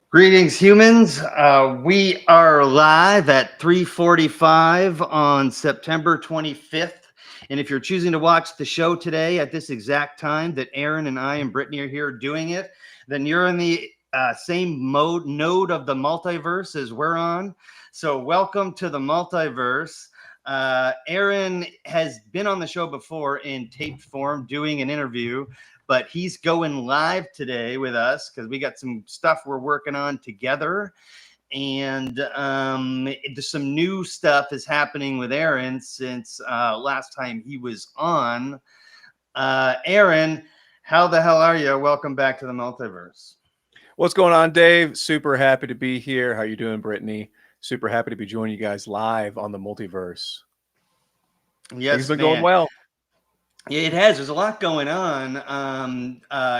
Greetings, humans. We are live at 3:45 on September 25th. And if you're choosing to watch the show today at this exact time that Aaron and I and Brittany are here doing it, then you're in the same node of the multiverse as we're on. So welcome to the multiverse. Aaron has been on the show before in taped form doing an interview, but he's going live today with us because we got some stuff we're working on together. And some new stuff is happening with Aaron since last time he was on. Aaron, how the hell are you? Welcome back to the multiverse. What's going on, Dave? Super happy to be here. How you doing, Brittany? Super happy to be joining you guys live on the multiverse. Yes, things been going well. Yeah, it has. There's a lot going on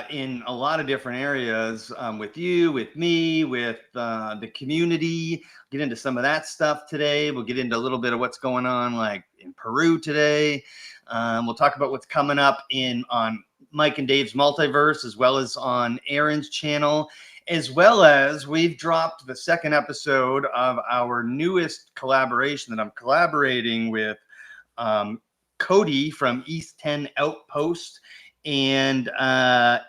in a lot of different areas with you, with me, with the community. Get into some of that stuff today. We'll get into a little bit of what's going on like in Peru today. We'll talk about what's coming up on Mike and Dave's Multiverse, as well as on Aaron's channel, as well as we've dropped the second episode of our newest collaboration that I'm collaborating with Cody from East 10 Outpost and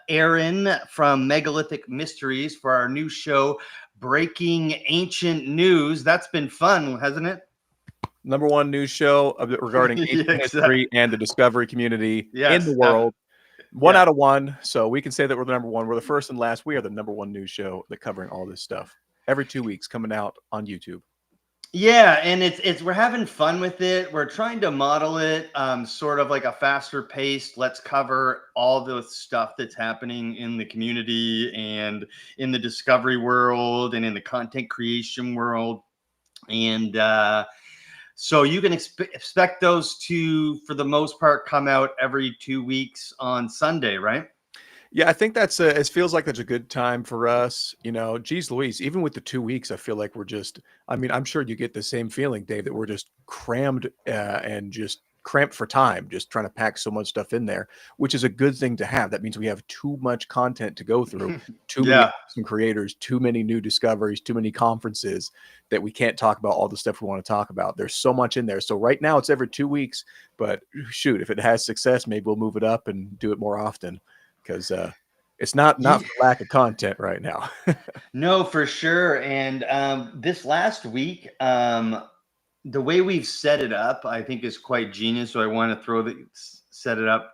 Aaron from Megalithic Mysteries for our new show, Breaking Ancient News. That's been fun, hasn't it? #1 news show regarding ancient history and the discovery community in the world. One out of one. So we can say that we're the #1. We're the first and last. We are the #1 news show that covering all this stuff every 2 weeks, coming out on YouTube. Yeah, and it's we're having fun with it. We're trying to model it sort of like a faster pace. Let's cover all the stuff that's happening in the community and in the discovery world and in the content creation world. And so you can expect those to, for the most part, come out every 2 weeks on Sunday, right? Yeah, I think that's it feels like that's a good time for us. You know, geez Louise, even with the 2 weeks, I feel like we're just, I mean, I'm sure you get the same feeling, Dave, that we're just crammed and just cramped for time, just trying to pack so much stuff in there, which is a good thing to have. That means we have too much content to go through, too many awesome creators, too many new discoveries, too many conferences that we can't talk about all the stuff we want to talk about. There's so much in there. So right now it's every 2 weeks, but shoot, if it has success, maybe we'll move it up and do it more often. Because it's not for lack of content right now. No, for sure. And this last week, the way we've set it up, I think is quite genius. So I want to set it up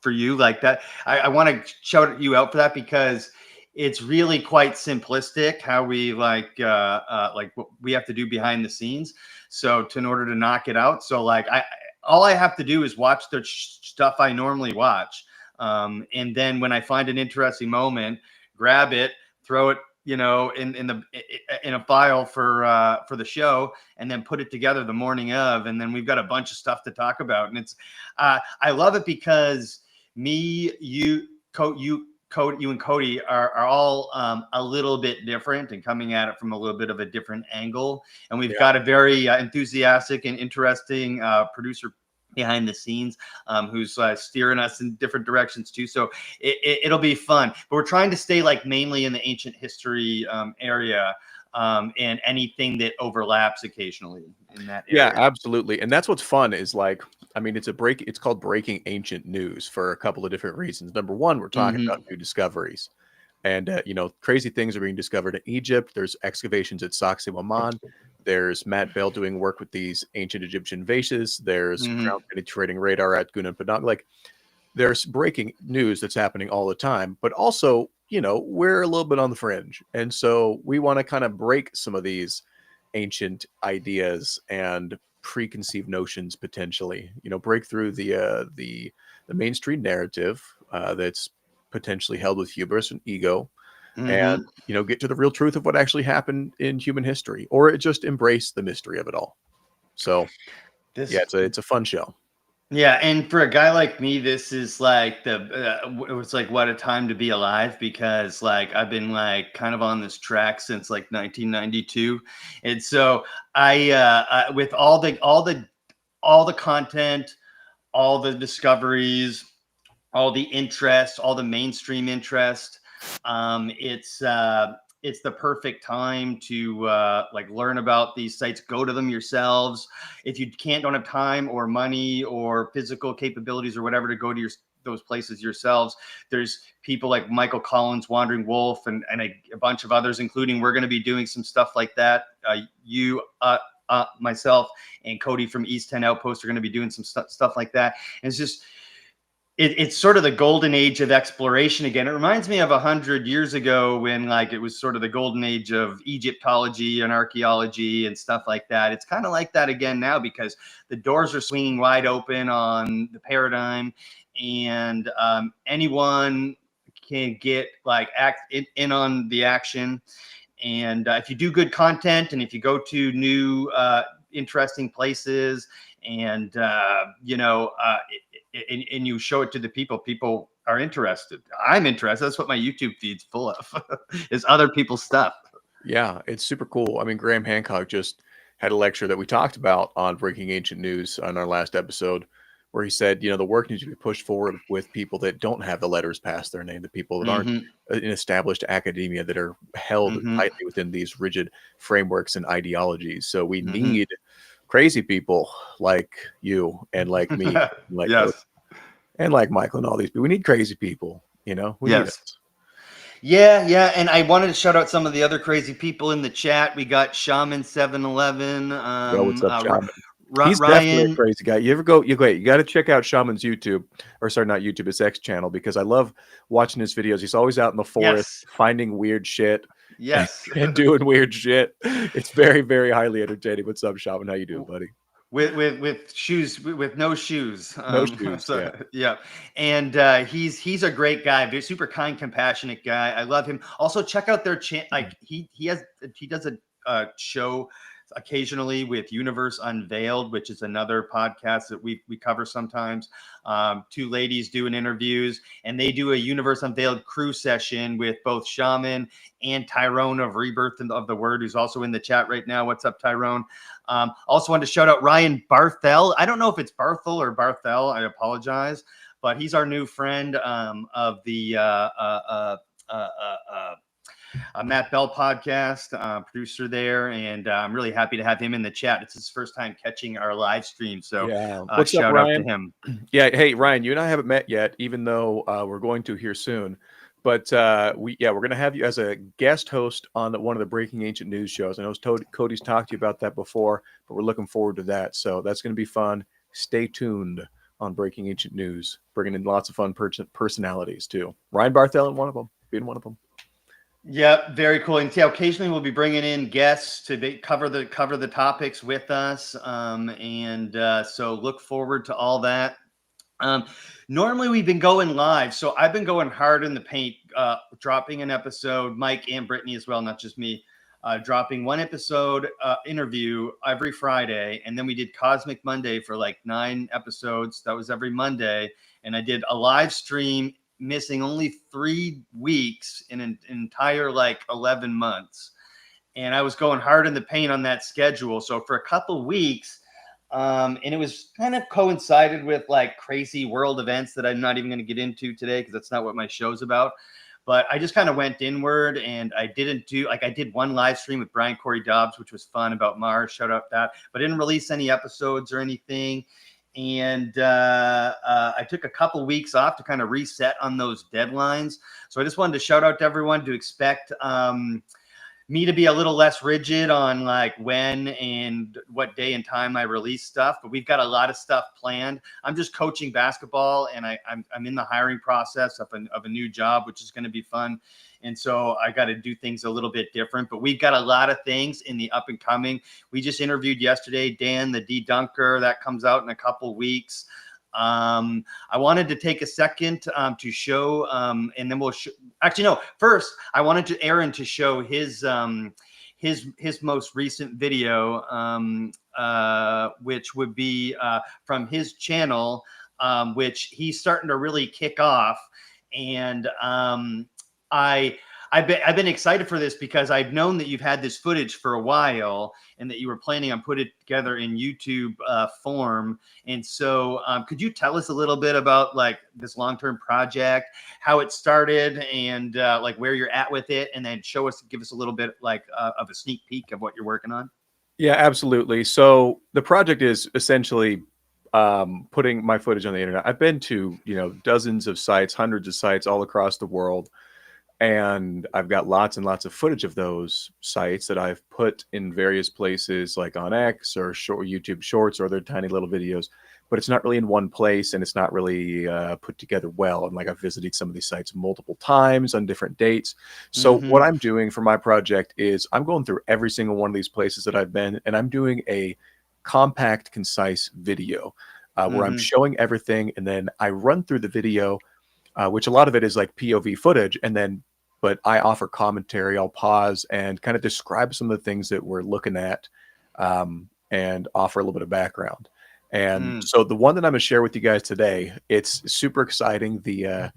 for you like that. I want to shout you out for that because it's really quite simplistic how we like what we have to do behind the scenes. So in order to knock it out, so like all I have to do is watch the stuff I normally watch. And then when I find an interesting moment, grab it, throw it, you know, in a file for the show, and then put it together the morning of, and then we've got a bunch of stuff to talk about. And it's I love it because me, you and Cody are all a little bit different and coming at it from a little bit of a different angle. And we've got a very enthusiastic and interesting producer behind the scenes, who's steering us in different directions too. So it'll be fun. But we're trying to stay like mainly in the ancient history area, and anything that overlaps occasionally in that area. Yeah, absolutely. And that's what's fun is like, I mean, it's called Breaking Ancient News for a couple of different reasons. Number one, we're talking about new discoveries. And, crazy things are being discovered in Egypt. There's excavations at Saksiwaman. There's Matt Bell doing work with these ancient Egyptian vases. There's ground penetrating radar at Gunung Padang. Like, there's breaking news that's happening all the time, but also, we're a little bit on the fringe. And so we want to kind of break some of these ancient ideas and preconceived notions potentially, break through the mainstream narrative that's potentially held with hubris and ego, and get to the real truth of what actually happened in human history, or just embrace the mystery of it all. So it's a fun show. Yeah, and for a guy like me, this is like it's like what a time to be alive, because like I've been like kind of on this track since like 1992, and so I with all the content, all the discoveries, all the interest, all the mainstream interest. It's the perfect time to like learn about these sites. Go to them yourselves. If you don't have time or money or physical capabilities or whatever to go to those places yourselves, there's people like Michael Collins, Wandering Wolf, and a bunch of others, including we're going to be doing some stuff like that. Myself and Cody from East 10 Outpost are going to be doing some stuff like that. And it's just, it's sort of the golden age of exploration again. It reminds me of 100 years ago when like it was sort of the golden age of Egyptology and archaeology and stuff like that. It's kind of like that again now, because the doors are swinging wide open on the paradigm, and anyone can get like in on the action. And if you do good content, and if you go to new interesting places, and and you show it to the people are interested. I'm interested. That's what my YouTube feed's full of is other people's stuff. Yeah, it's super cool. I mean, Graham Hancock just had a lecture that we talked about on Breaking Ancient News on our last episode, where he said, the work needs to be pushed forward with people that don't have the letters past their name, the people that aren't in established academia, that are held tightly within these rigid frameworks and ideologies. So we need crazy people like you and like me, like Cody, and like Michael and all these people. We need crazy people, we need it. Yeah, and I wanted to shout out some of the other crazy people in the chat. We got Shaman 711. What's up, Shaman? He's Ryan. Definitely a crazy guy. You got to check out Shaman's YouTube, or sorry, not YouTube, his X channel, because I love watching his videos. He's always out in the forest finding weird shit. Yes. And doing weird shit. It's very, very highly entertaining. What's up, Shaman? How you doing, buddy? With shoes, with no shoes. No shoes. Yeah. And he's a great guy, very super kind, compassionate guy. I love him. Also, check out their channel. Like he does a show occasionally with Universe Unveiled, which is another podcast that we cover sometimes. Two ladies doing interviews, and they do a Universe Unveiled crew session with both Shaman and Tyrone of Rebirth of the Word, who's also in the chat right now. What's up, Tyrone? Also wanted to shout out Ryan Barthel. I don't know if it's Barthel or Barthel. I apologize, but he's our new friend of the Matt Bell podcast, producer there, and I'm really happy to have him in the chat. It's his first time catching our live stream, so shout out to him. Yeah, hey Ryan, you and I haven't met yet, even though we're going to here soon. But we're going to have you as a guest host on one of the Breaking Ancient News shows. I know Cody's talked to you about that before, but we're looking forward to that. So that's going to be fun. Stay tuned on Breaking Ancient News, bringing in lots of fun personalities too. Ryan Barthel being one of them. Yeah, very cool. And occasionally we'll be bringing in guests to cover the topics with us. So look forward to all that. Normally we've been going live, so I've been going hard in the paint, dropping an episode, Mike and Brittany as well, not just me, dropping one episode interview every Friday. And then we did Cosmic Monday for like 9 episodes. That was every Monday. And I did a live stream, missing only 3 weeks in an entire like 11 months. And I was going hard in the paint on that schedule. So for a couple weeks, And it was kind of coincided with like crazy world events that I'm not even going to get into today because that's not what my show's about. But I just kind of went inward, and I did one live stream with Brian Corey Dobbs, which was fun, about Mars. Shout out that, but I didn't release any episodes or anything. And I took a couple weeks off to kind of reset on those deadlines. So I just wanted to shout out to everyone to expect me to be a little less rigid on like when and what day and time I release stuff, but we've got a lot of stuff planned. I'm just coaching basketball, and I'm in the hiring process of a new job, which is going to be fun. And so I got to do things a little bit different, but we've got a lot of things in the up and coming. We just interviewed yesterday, Dan, the D-Dunker, that comes out in a couple weeks. I wanted to take a second to show, and then we'll actually, no, first I wanted Aaron to show his most recent video, which would be from his channel, which he's starting to really kick off. And I've been excited for this because I've known that you've had this footage for a while and that you were planning on putting it together in YouTube form. And so could you tell us a little bit about like this long-term project, how it started, and like where you're at with it, and then give us a little bit like of a sneak peek of what you're working on? Yeah, absolutely. So the project is essentially putting my footage on the internet. I've been to, dozens of sites, hundreds of sites all across the world. And I've got lots and lots of footage of those sites that I've put in various places, like on X or YouTube Shorts or other tiny little videos. But it's not really in one place, and it's not really put together well. And like I've visited some of these sites multiple times on different dates. So what I'm doing for my project is I'm going through every single one of these places that I've been, and I'm doing a compact, concise video where I'm showing everything, and then I run through the video, which a lot of it is like POV footage, but I offer commentary. I'll pause and kind of describe some of the things that we're looking at, and offer a little bit of background. And so the one that I'm going to share with you guys today, it's super exciting. The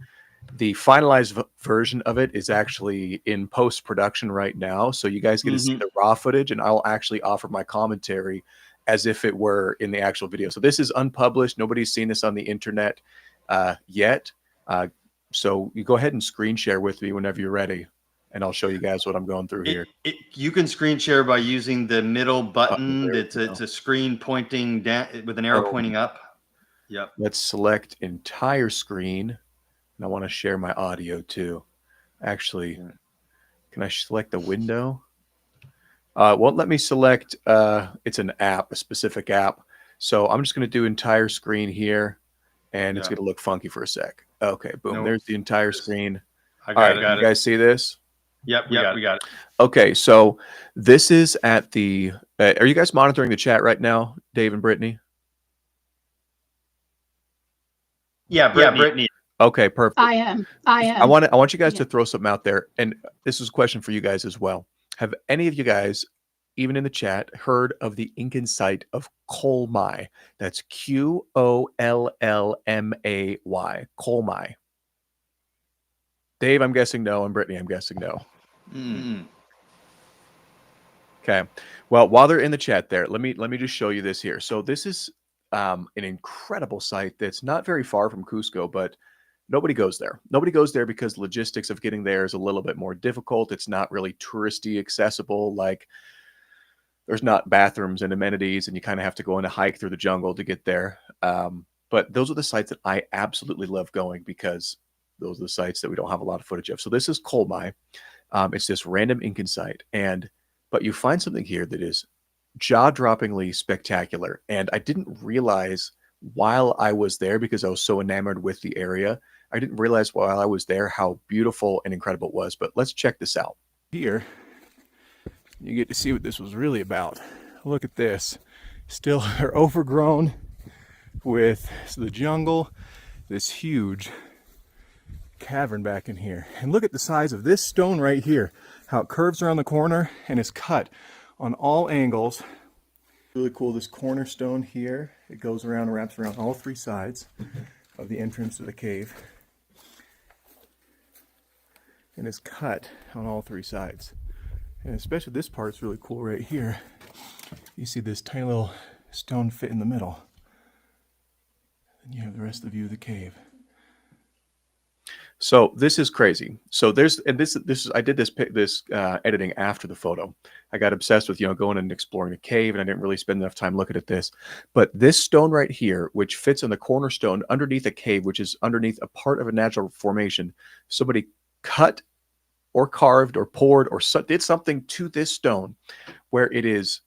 finalized version of it is actually in post-production right now. So you guys get to see the raw footage, and I'll actually offer my commentary as if it were in the actual video. So this is unpublished. Nobody's seen this on the internet yet. So you go ahead and screen share with me whenever you're ready, and I'll show you guys what I'm going through here. You can screen share by using the middle button. It's a screen pointing down with an arrow pointing up. Yep. Let's select entire screen, and I want to share my audio too. Actually, can I select the window? Won't let me select. It's an app, a specific app. So I'm just going to do entire screen here, and it's going to look funky for a sec. Okay, boom. There's the entire screen. I got it. You guys see this? Yep, we got it. Okay, so this is at the. Are you guys monitoring the chat right now, Dave and Brittany? Yeah, Brittany. Okay, perfect. I am. I want you guys to throw something out there, and this is a question for you guys as well. Have any of you guys, even in the chat, heard of the Incan site of Kolmai? That's Qollmay. Kolmai. Dave, I'm guessing no, and Brittany, I'm guessing no. Okay. Well, while they're in the chat there, let me just show you this here. So this is an incredible site that's not very far from Cusco, but nobody goes there. Nobody goes there because logistics of getting there is a little bit more difficult. It's not really touristy accessible. Like there's not bathrooms and amenities, and you kind of have to go on a hike through the jungle to get there. But those are the sites that I absolutely love going because those are the sites that we don't have a lot of footage of. So this is Kolmai. It's this random Incan site, but you find something here that is jaw-droppingly spectacular. And I didn't realize while I was there, because I was so enamored with the area, I didn't realize while I was there how beautiful and incredible it was. But let's check this out. Here, you get to see what this was really about. Look at this. Still are overgrown with the jungle, this huge cavern back in here. And look at the size of this stone right here, how it curves around the corner and is cut on all angles. Really cool, this cornerstone here. It goes around and wraps around all three sides of the entrance to the cave. And is cut on all three sides. And especially this part's really cool right here. You see this tiny little stone fit in the middle. And you have the rest of the view of the cave. So this is crazy. So this is I did this editing after the photo. I got obsessed with going and exploring the cave, and I didn't really spend enough time looking at this. But this stone right here, which fits in the cornerstone underneath a cave, which is underneath a part of a natural formation, somebody cut or carved or poured or did something to this stone, where it is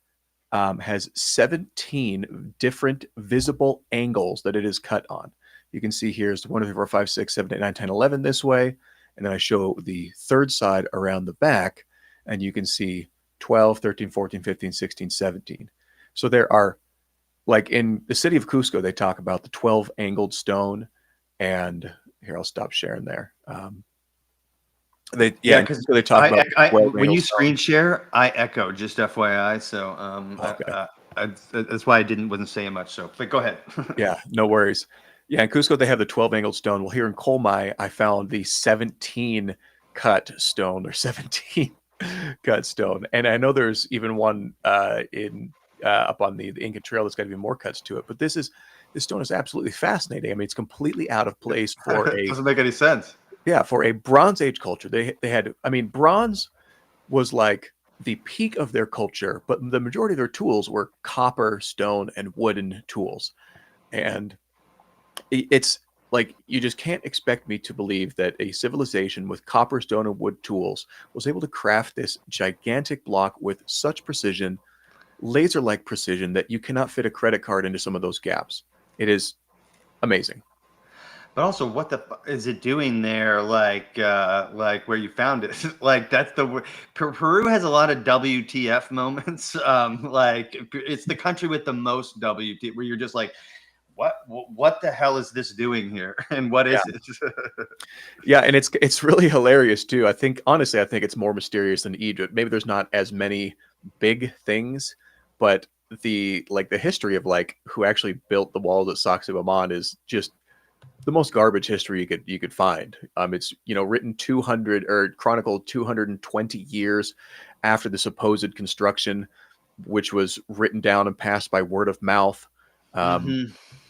has 17 different visible angles that it is cut on. You can see here's 1, 2, 3, 4, 5, 6, 7, 8, 9, 10, 11 this way. And then I show the third side around the back, and you can see 12, 13, 14, 15, 16, 17. So there are, like in the city of Cusco, they talk about the 12 angled stone. And here, I'll stop sharing there. They talk about when you screen share, I echo, just FYI. So that's why I wasn't saying much. So, but go ahead. Yeah, no worries. Yeah, in Cusco they have the 12 angled stone. Well, here in Colmai, I found the 17 cut stone or 17 cut stone, and I know there's even one in up on the Inca Trail that's got even more cuts to it. But this stone is absolutely fascinating. I mean, it's completely out of place for it doesn't make any sense. Yeah, for a Bronze Age culture. They had, I mean, bronze was like the peak of their culture, but the majority of their tools were copper, stone, and wooden tools. And it's like, you just can't expect me to believe that a civilization with copper, stone, and wood tools was able to craft this gigantic block with such precision, laser-like precision, that you cannot fit a credit card into some of those gaps. It is amazing. But also, what the is it doing there? Like where you found it? Like that's Peru has a lot of WTF moments. Like it's the country with the most WTF, where you're just like, what the hell is this doing here? And what is it? Yeah, and it's really hilarious too. Honestly, I think it's more mysterious than Egypt. Maybe there's not as many big things, but the history of who actually built the walls at Saksiwaman is just the most garbage history you could find. It's written 200 or chronicled 220 years after the supposed construction, which was written down and passed by word of mouth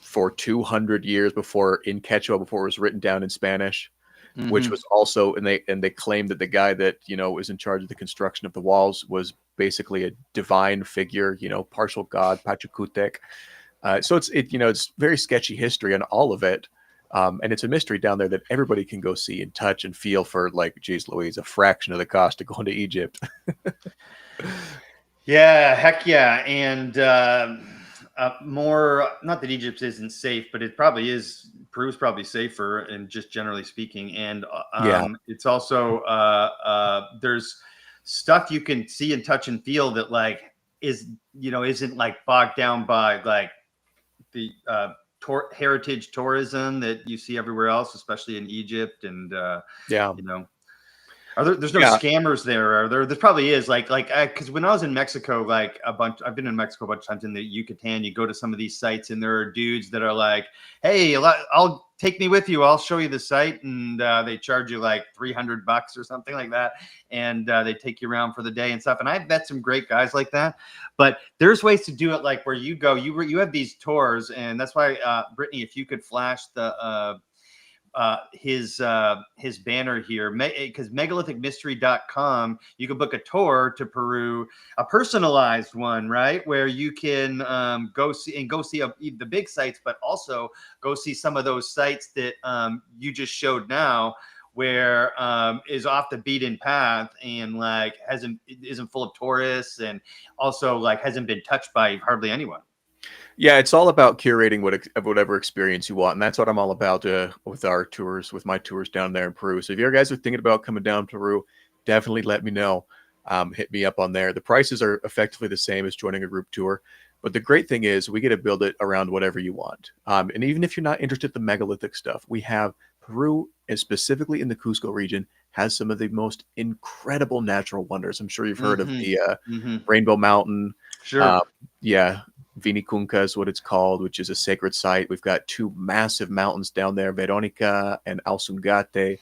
for 200 years before in Quechua, before it was written down in Spanish, which was also, and they claimed that the guy that was in charge of the construction of the walls was basically a divine figure, partial god, Pachacutec. So it's very sketchy history on all of it. And it's a mystery down there that everybody can go see and touch and feel for, geez Louise, a fraction of the cost of going to Egypt. Yeah, heck yeah. And more, not that Egypt isn't safe, but it probably is. Peru's probably safer, and just generally speaking. And it's also there's stuff you can see and touch and feel that isn't bogged down by the heritage tourism that you see everywhere else, especially in Egypt. And there's no scammers there, are there? There probably is. Because when I was in Mexico, I've been in Mexico a bunch of times in the Yucatan. You go to some of these sites, and there are dudes that are like, "Hey, I'll take me with you. I'll show you the site," and they charge you like $300 or something like that, and they take you around for the day and stuff. And I've met some great guys like that. But there's ways to do it, like where you go. You have these tours, and that's why, Brittany, if you could flash the his banner here, because megalithic you can book a tour to Peru, a personalized one, right, where you can go see the big sites, but also go see some of those sites that you just showed now, where is off the beaten path and isn't full of tourists, and also hasn't been touched by hardly anyone. Yeah, it's all about curating whatever experience you want, and that's what I'm all about with our tours, with my tours down there in Peru. So if you guys are thinking about coming down to Peru, definitely let me know. Hit me up on there. The prices are effectively the same as joining a group tour, but the great thing is we get to build it around whatever you want. And even if you're not interested in the megalithic stuff, we have Peru, and specifically in the Cusco region, has some of the most incredible natural wonders. I'm sure you've heard of the Rainbow Mountain. Sure. Vinicunca is what it's called, which is a sacred site. We've got two massive mountains down there, Veronica and Alsungate.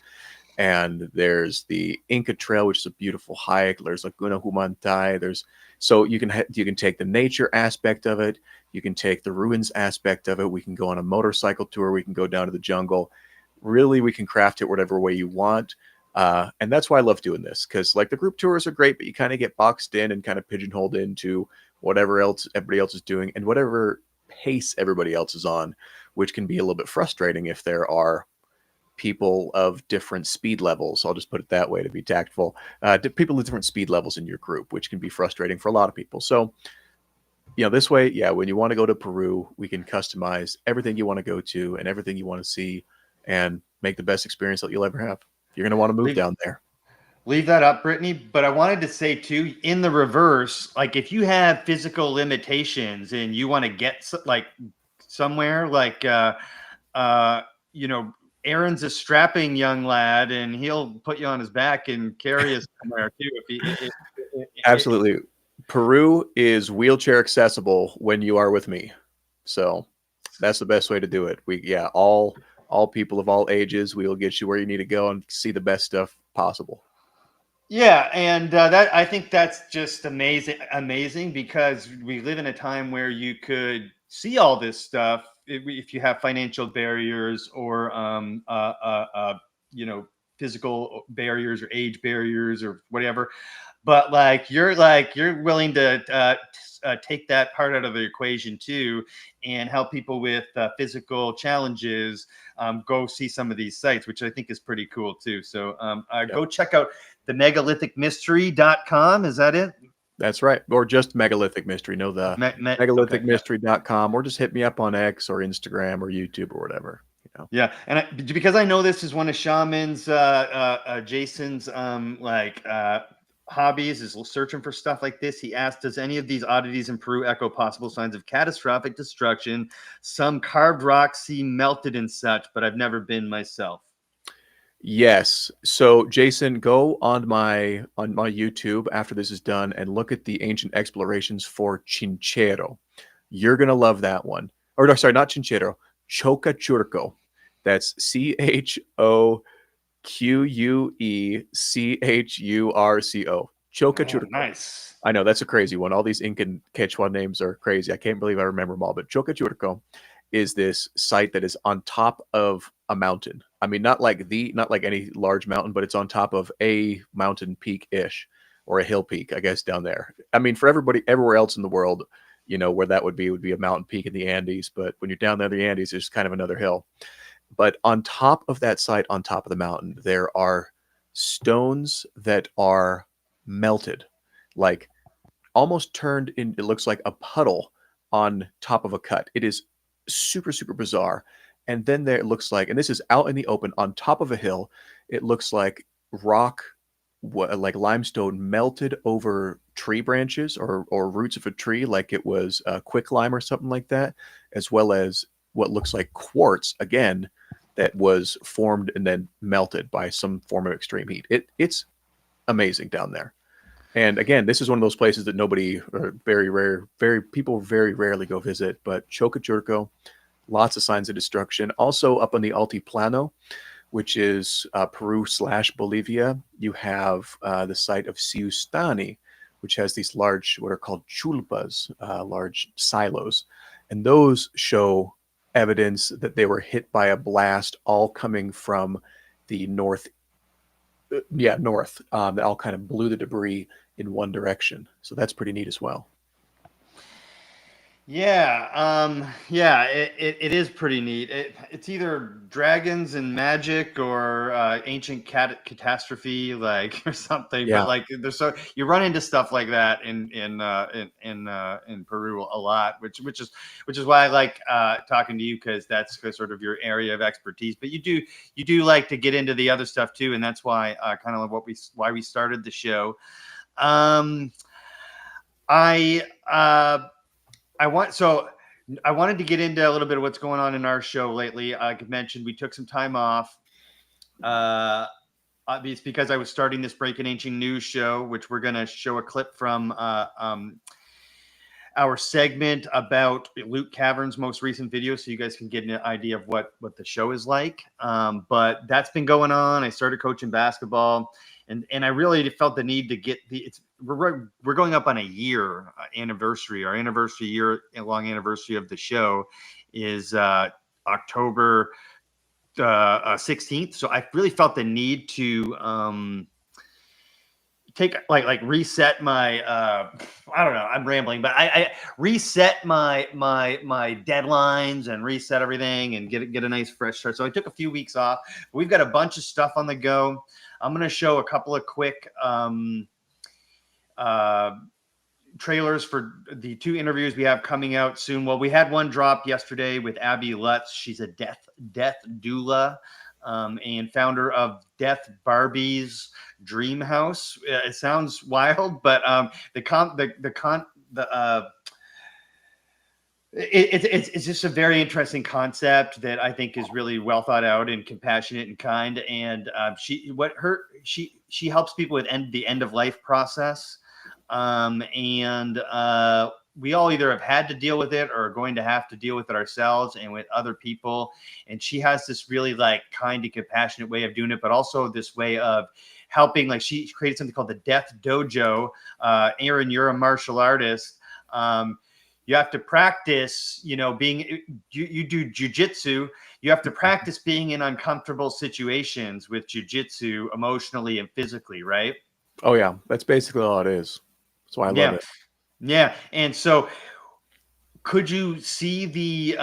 and there's the Inca Trail, which is a beautiful hike. There's Laguna Humantay. So you can take the nature aspect of it. You can take the ruins aspect of it. We can go on a motorcycle tour. We can go down to the jungle. Really, we can craft it whatever way you want. And that's why I love doing this, because like the group tours are great, but you kind of get boxed in and kind of pigeonholed into whatever else everybody else is doing and whatever pace everybody else is on, which can be a little bit frustrating if there are people of different speed levels. I'll just put it that way to be tactful. People with different speed levels in your group, which can be frustrating for a lot of people. So, this way, yeah, when you want to go to Peru, we can customize everything you want to go to and everything you want to see and make the best experience that you'll ever have. You're going to want to move down there. Leave that up, Brittany. But I wanted to say too, in the reverse, like if you have physical limitations and you want to get like somewhere, like Aaron's a strapping young lad, and he'll put you on his back and carry you somewhere too. Absolutely, Peru is wheelchair accessible when you are with me, so that's the best way to do it. All people of all ages, we will get you where you need to go and see the best stuff possible. Yeah, and that I think that's just amazing because we live in a time where you could see all this stuff if you have financial barriers or physical barriers or age barriers or whatever. But you're willing to take that part out of the equation too, and help people with physical challenges go see some of these sites, which I think is pretty cool too. So go check out the megalithic.mystery.com. Is that it? That's right. Or just Megalithic Mystery. No, the megalithic.mystery.com, or just hit me up on X or Instagram or YouTube or whatever. Yeah, and because I know this is one of Shaman's, Jason's, hobbies is searching for stuff like this. He asked, "Does any of these oddities in Peru echo possible signs of catastrophic destruction? Some carved rocks seem melted and such, but I've never been myself." Yes. So Jason, go on my YouTube after this is done and look at the ancient explorations for Chinchero. You're gonna love that one. Or no, sorry, not Chinchero, Chocachurco. That's CHOQUECHURCO. Chocachurco. Oh, nice. I know that's a crazy one. All these Incan Quechua names are crazy. I can't believe I remember them all. But Chocachurco is this site that is on top of a mountain. I mean, not like any large mountain, but it's on top of a mountain peak-ish, or a hill peak, I guess, down there. I mean, for everybody everywhere else in the world, where that would be a mountain peak in the Andes. But when you're down there in the Andes, it's kind of another hill. But on top of that site, on top of the mountain, there are stones that are melted, like almost turned in. It looks like a puddle on top of a cut. It is super, super bizarre. And then there it looks like, and this is out in the open on top of a hill, it looks like rock, like limestone melted over tree branches or roots of a tree, like it was quicklime or something like that, as well as what looks like quartz, again, that was formed and then melted by some form of extreme heat. It's amazing down there. And again, this is one of those places that people very rarely go visit, but Chocachurco, lots of signs of destruction. Also up on the Altiplano, which is Peru/Bolivia, you have the site of Siustani, which has these large, what are called chulpas, large silos. And those show evidence that they were hit by a blast, all coming from the north. North. That all kind of blew the debris in one direction. So that's pretty neat as well. It is pretty neat. It's either dragons and magic or ancient catastrophe, like or something. Yeah. But like, you run into stuff like that in Peru a lot, which is why I like talking to you, because that's sort of your area of expertise. But you do like to get into the other stuff too, and that's why kind of why we started the show. I wanted to get into a little bit of what's going on in our show lately. Like I mentioned, we took some time off. It's because I was starting this Breaking Ancient News show, which we're going to show a clip from our segment about Luke Cavern's most recent video, so you guys can get an idea of what the show is like. But that's been going on. I started coaching basketball, and I really felt the need to get we're going up on a year anniversary. Our anniversary year long anniversary of the show is October 16th. So I really felt the need to take like reset my I don't know, I'm rambling, but I reset my deadlines and reset everything and get a nice fresh start. So I took a few weeks off. We've got a bunch of stuff on the go. I'm going to show a couple of quick trailers for the 2 interviews we have coming out soon. Well, we had one dropped yesterday with Abby Lutz. She's a death doula and founder of Death Barbie's Dream House. It sounds wild, but it's just a very interesting concept that I think is really well thought out and compassionate and kind. And she helps people with the end of life process. We all either have had to deal with it or are going to have to deal with it ourselves and with other people. And she has this really like kind and compassionate way of doing it, but also this way of helping. Like she created something called the Death Dojo. Aaron, you're a martial artist. You have to practice, you do jiu-jitsu. You have to practice being in uncomfortable situations with jiu-jitsu emotionally and physically, right? Oh yeah, that's basically all it is. That's why I love it. Yeah. And so could you see the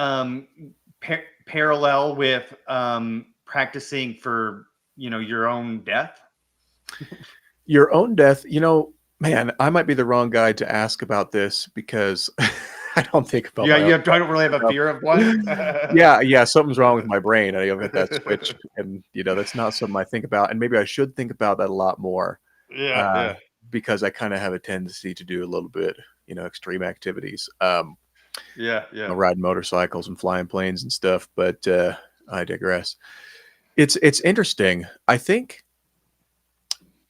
parallel with practicing for, your own death? Your own death, man, I might be the wrong guy to ask about this because I don't think about I don't really have a fear of one. yeah, something's wrong with my brain. I hit that switch, and that's not something I think about. And maybe I should think about that a lot more. Yeah. Because I kind of have a tendency to do a little bit, extreme activities. Riding motorcycles and flying planes and stuff. But I digress. It's interesting. I think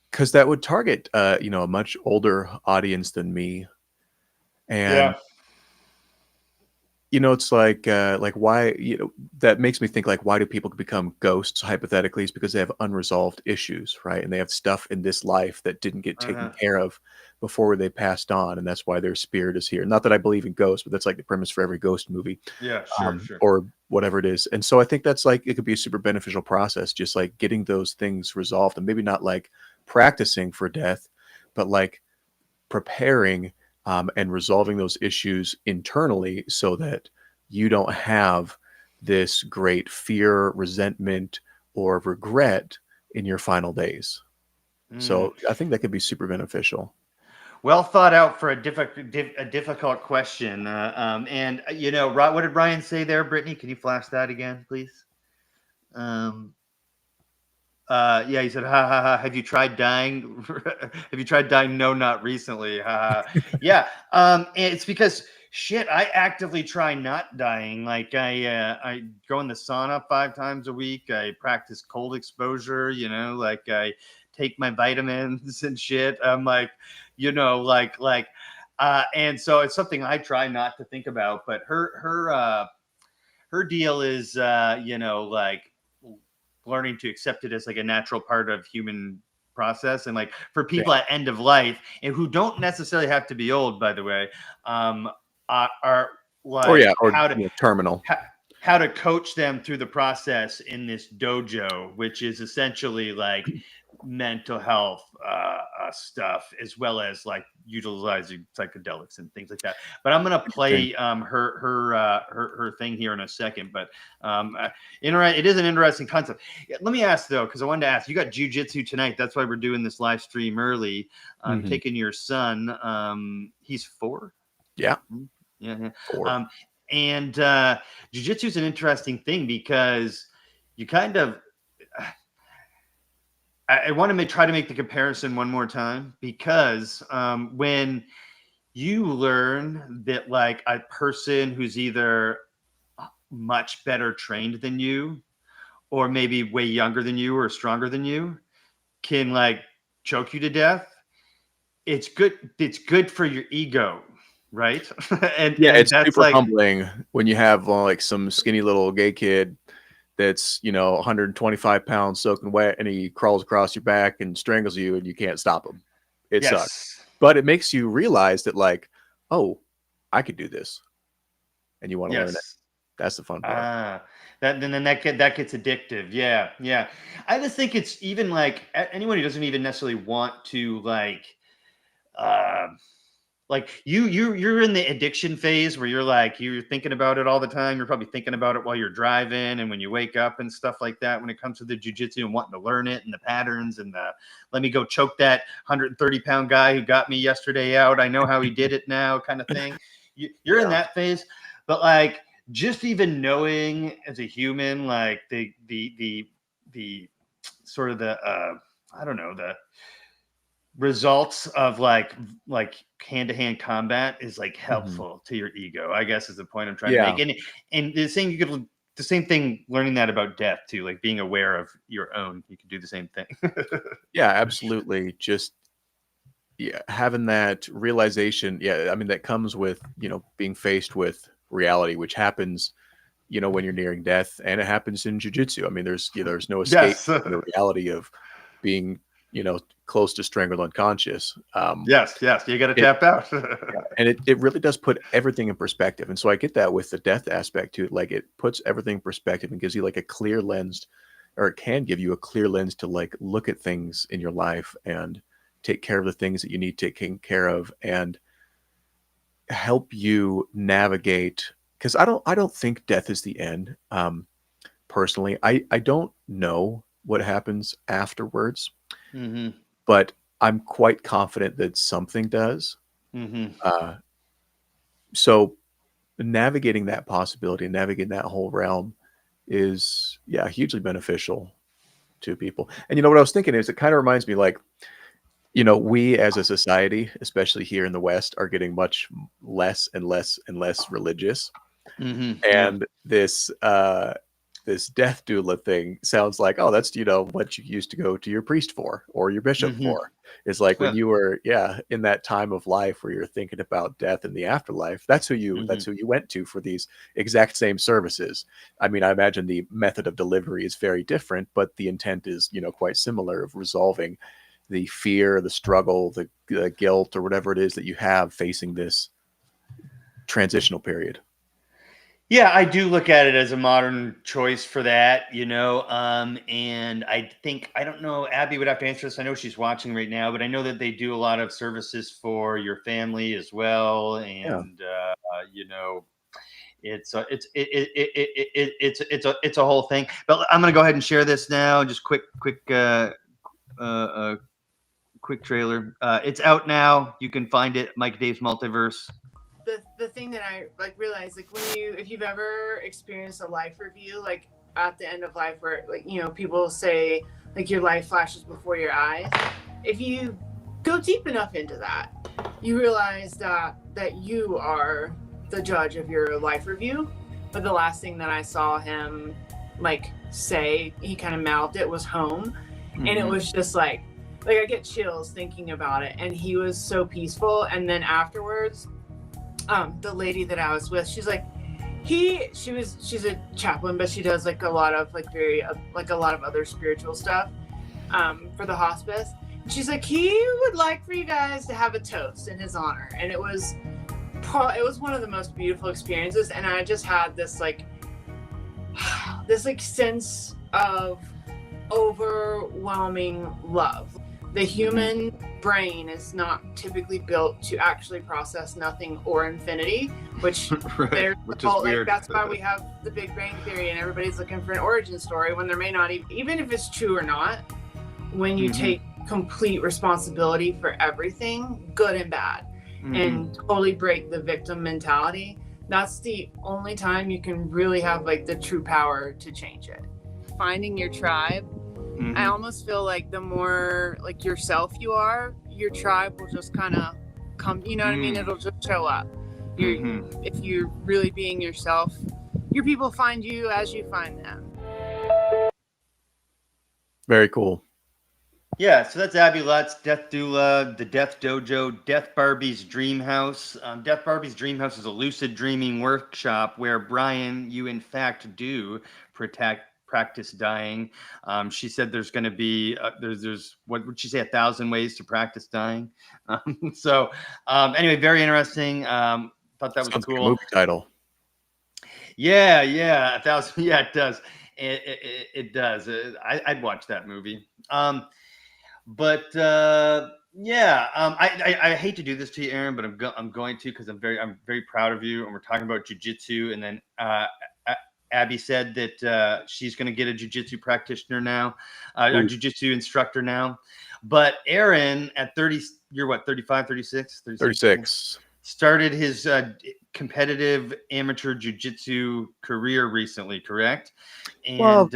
because that would target, a much older audience than me, and it's like why, that makes me think like, why do people become ghosts hypothetically? Is because they have unresolved issues, right? And they have stuff in this life that didn't get taken care of before they passed on. And that's why their spirit is here. Not that I believe in ghosts, but that's like the premise for every ghost movie. Yeah, sure. Or whatever it is. And so I think that's like, it could be a super beneficial process, just like getting those things resolved, and maybe not like practicing for death, but like preparing and resolving those issues internally so that you don't have this great fear, resentment, or regret in your final days. So I think that could be super beneficial. Well thought out for a difficult question. What did Ryan say there, Brittany? Can you flash that again, please? He said, ha ha ha. Have you tried dying? Have you tried dying? No, not recently. Ha ha. Yeah. It's because shit, I actively try not dying. Like I go in the sauna 5 times a week. I practice cold exposure, like I take my vitamins and shit. I'm like, and so it's something I try not to think about, but her deal is, like learning to accept it as like a natural part of human process. And like for people at end of life, and who don't necessarily have to be old, by the way, are like terminal, how to coach them through the process in this dojo, which is essentially like mental health stuff, as well as like utilizing psychedelics and things like that. But I'm gonna play her thing here in a second. But it is an interesting concept. Let me ask though, because I wanted to ask. You got jiu-jitsu tonight. That's why we're doing this live stream early. Taking your son. He's 4. Yeah. 4. And jiu-jitsu is an interesting thing because you kind of. I want to try to make the comparison one more time, because when you learn that like a person who's either much better trained than you, or maybe way younger than you or stronger than you, can like choke you to death, it's good for your ego. right? Yeah, and it's that's super like, humbling when you have like some skinny little gay kid that's 125 pounds soaking wet, and he crawls across your back and strangles you, and you can't stop him. It sucks, yes. but it makes you realize that, like, oh, I could do this, and you want to learn it. Yes. That's the fun part. Ah, then that gets addictive. Yeah, yeah. I just think it's even like anyone who doesn't even necessarily want to uh, you're in the addiction phase where you're thinking about it all the time. You're probably thinking about it while you're driving and when you wake up and stuff like that. When it comes to the jujitsu and wanting to learn it and the patterns and the let me go choke that 130-pound guy who got me yesterday out. I know how he did it now, kind of thing. You're in Yeah. that phase, but like just even knowing as a human, like the sort of the I don't know, the results of like hand-to-hand combat is like Mhm. helpful to your ego, I guess, is the point I'm trying to Yeah. make. And the same thing learning that about death too, like being aware of your own, you can do the same thing. Yeah, absolutely. Just having that realization. Yeah, I mean that comes with being faced with reality, which happens when you're nearing death, and it happens in jujitsu. I mean, there's no escape Yes. from the reality of being close to strangled unconscious. Yes, you got to It tap out. and it really does put everything in perspective. And so I get that with the death aspect to it. Like, it puts everything in perspective and gives you like a clear lens, or it can give you a clear lens to like look at things in your life and take care of the things that you need taken care of, and help you navigate. Because I don't think death is the end. Personally, I don't know what happens afterwards, Hmm. but I'm quite confident that something does. Hmm. Uh, so navigating that possibility and navigating that whole realm is, yeah, hugely beneficial to people. And what I was thinking is, it kind of reminds me, like, we as a society, especially here in the West, are getting much less and less and less religious. Hmm. Yeah. And this death doula thing sounds like, oh, that's what you used to go to your priest for, or your bishop Hmm. for. It's like when you were, yeah, in that time of life where you're thinking about death and the afterlife, that's who you Hmm. went to for these exact same services. I mean, I imagine the method of delivery is very different, but the intent is quite similar, of resolving the fear, the struggle, the guilt, or whatever it is that you have facing this transitional period. Yeah, I do look at it as a modern choice for that, and I think I don't know. Abby would have to answer this. I know she's watching right now, but I know that they do a lot of services for your family as well, Yeah. and it's a whole thing. But I'm gonna go ahead and share this now. Just uh, quick trailer. It's out now. You can find it, Mike Dave's Multiverse. The thing that I like realized, like, if you've ever experienced a life review, like at the end of life, where like people say like your life flashes before your eyes, if you go deep enough into that, you realize that you are the judge of your life review. But the last thing that I saw him like say, he kind of mouthed it, was home. And it was just like I get chills thinking about it. And he was so peaceful. And then afterwards, the lady that I was with, she's like, she's a chaplain, but she does like a lot of like a lot of other spiritual stuff for the hospice. She's like, he would like for you guys to have a toast in his honor. And it was one of the most beautiful experiences. And I just had this like sense of overwhelming love. The human brain is not typically built to actually process nothing or infinity, which Right, which is weird. that's why we have the Big Bang Theory and everybody's looking for an origin story when there may not even if it's true or not. When you take complete responsibility for everything, good and bad, and totally break the victim mentality, that's the only time you can really have like the true power to change it. Finding your tribe. I almost feel like the more like yourself you are, your tribe will just kind of come, you know what I mean? It'll just show up. If you're really being yourself, your people find you as you find them. Very cool. Yeah, so that's Abby Lutz, Death Doula, the Death Dojo, Death Barbie's Dream House. Death Barbie's Dream House is a lucid dreaming workshop where, Brian, you in fact do practice dying. She said there's going to be there's what would she say, 1,000 ways to practice dying. Anyway, very interesting. Thought that was Sounds cool. like a movie title. Yeah, 1,000. Yeah, it does. It does. I'd watch that movie. I hate to do this to you, Aaron, but I'm going to, because I'm very proud of you, and we're talking about jiu-jitsu. And then Abby said that she's going to get a jiu-jitsu practitioner now, a jiu-jitsu instructor now. But Aaron, at 30, you're what, 35, 36? 36. Started his competitive amateur jiu-jitsu career recently, correct? And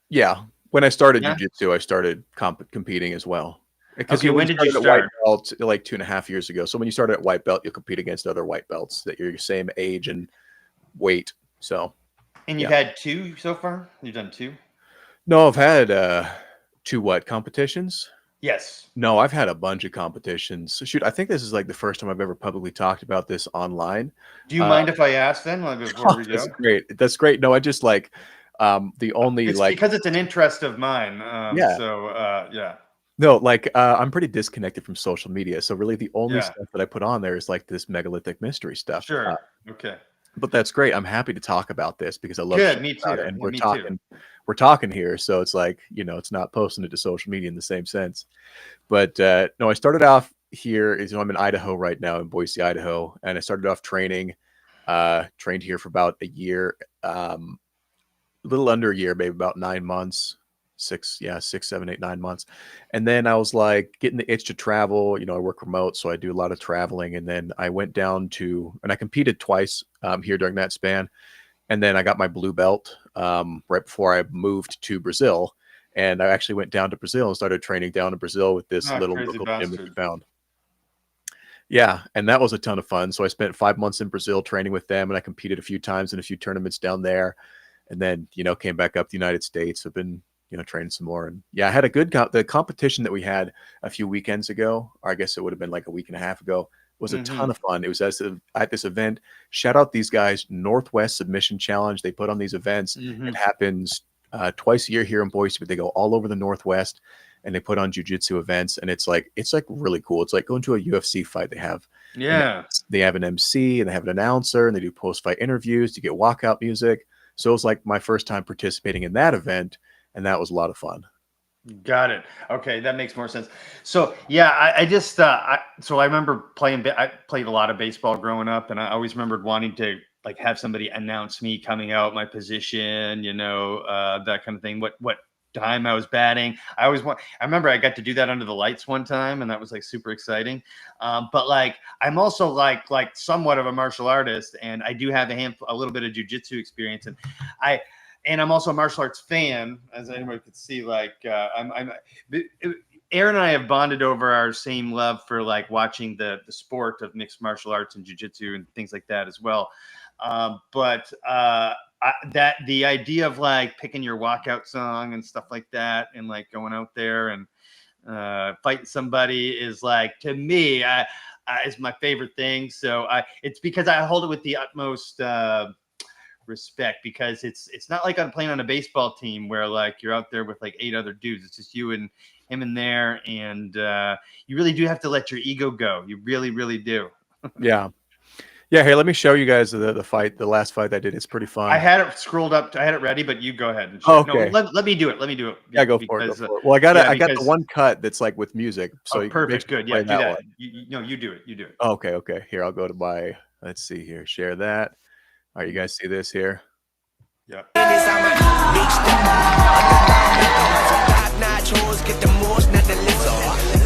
yeah. When I started jiu-jitsu, I started competing as well. Okay, when did you start? White belt like 2.5 years ago. So when you started at white belt, you'll compete against other white belts that you're your same age and weight. So. And you've had 2 so far? You've done 2? No, I've had 2 what, competitions? Yes. No, I've had a bunch of competitions. So shoot, I think this is like the first time I've ever publicly talked about this online. Do you mind if I ask then before we go? That's great. That's great. No, I just like the only it's because it's an interest of mine. No, like I'm pretty disconnected from social media. So really the only stuff that I put on there is like this Megalithic Mystery stuff. Sure. Okay. But that's great. I'm happy to talk about this because I love it. Me too. And we're talking here. So it's like, it's not posting it to social media in the same sense. But no, I started off here. I'm in Idaho right now, in Boise, Idaho. And I started off training, trained here for about a year, a little under a year, maybe about 9 months. 6, 7, 8, 9 months. And then I was like getting the itch to travel. I work remote, so I do a lot of traveling. And then I went down and I competed twice here during that span. And then I got my blue belt right before I moved to Brazil. And I actually went down to Brazil and started training down in Brazil with this little local gym that we found. Yeah, and that was a ton of fun. So I spent 5 months in Brazil training with them, and I competed a few times in a few tournaments down there. And then, came back up to the United States. I've been training some more. And I had a good the competition that we had a few weekends ago, or I guess it would have been like a week and a half ago, was a ton of fun. It was at this event. Shout out these guys, Northwest Submission Challenge. They put on these events. It happens twice a year here in Boise, but they go all over the Northwest, and they put on jiu-jitsu events. And it's like really cool. It's like going to a UFC fight. They have an MC, and they have an announcer, and they do post-fight interviews. You get walkout music. So it was like my first time participating in that event. And that was a lot of fun. Got it. Okay, that makes more sense. So I remember I played a lot of baseball growing up, and I always remembered wanting to like have somebody announce me coming out, my position, that kind of thing. What time I was batting. I remember I got to do that under the lights one time, and that was like super exciting. But like I'm also like somewhat of a martial artist, and I do have a little bit of jiu-jitsu experience, and I'm also a martial arts fan, as anyone could see. Like, Aaron and I have bonded over our same love for like watching the sport of mixed martial arts and jiu-jitsu and things like that as well. That the idea of like picking your walkout song and stuff like that, and like going out there and fighting somebody is like, to me, is my favorite thing. So it's because I hold it with the utmost respect, because it's not like I'm playing on a baseball team where like you're out there with like 8 other dudes. It's just you and him in there, and you really do have to let your ego go. You really, really do. Yeah. Here, let me show you guys the last fight I did. It's pretty fun. I had it scrolled up. I had it ready, but you go ahead and show it. Okay. No, let me do it. Yeah, go for it. Well, I got the one cut that's like with music. So perfect. Good. Yeah, do that. You do it. You do it. Okay. Here, I'll go to let's see here. Share that. All right, you guys see this here? Yeah.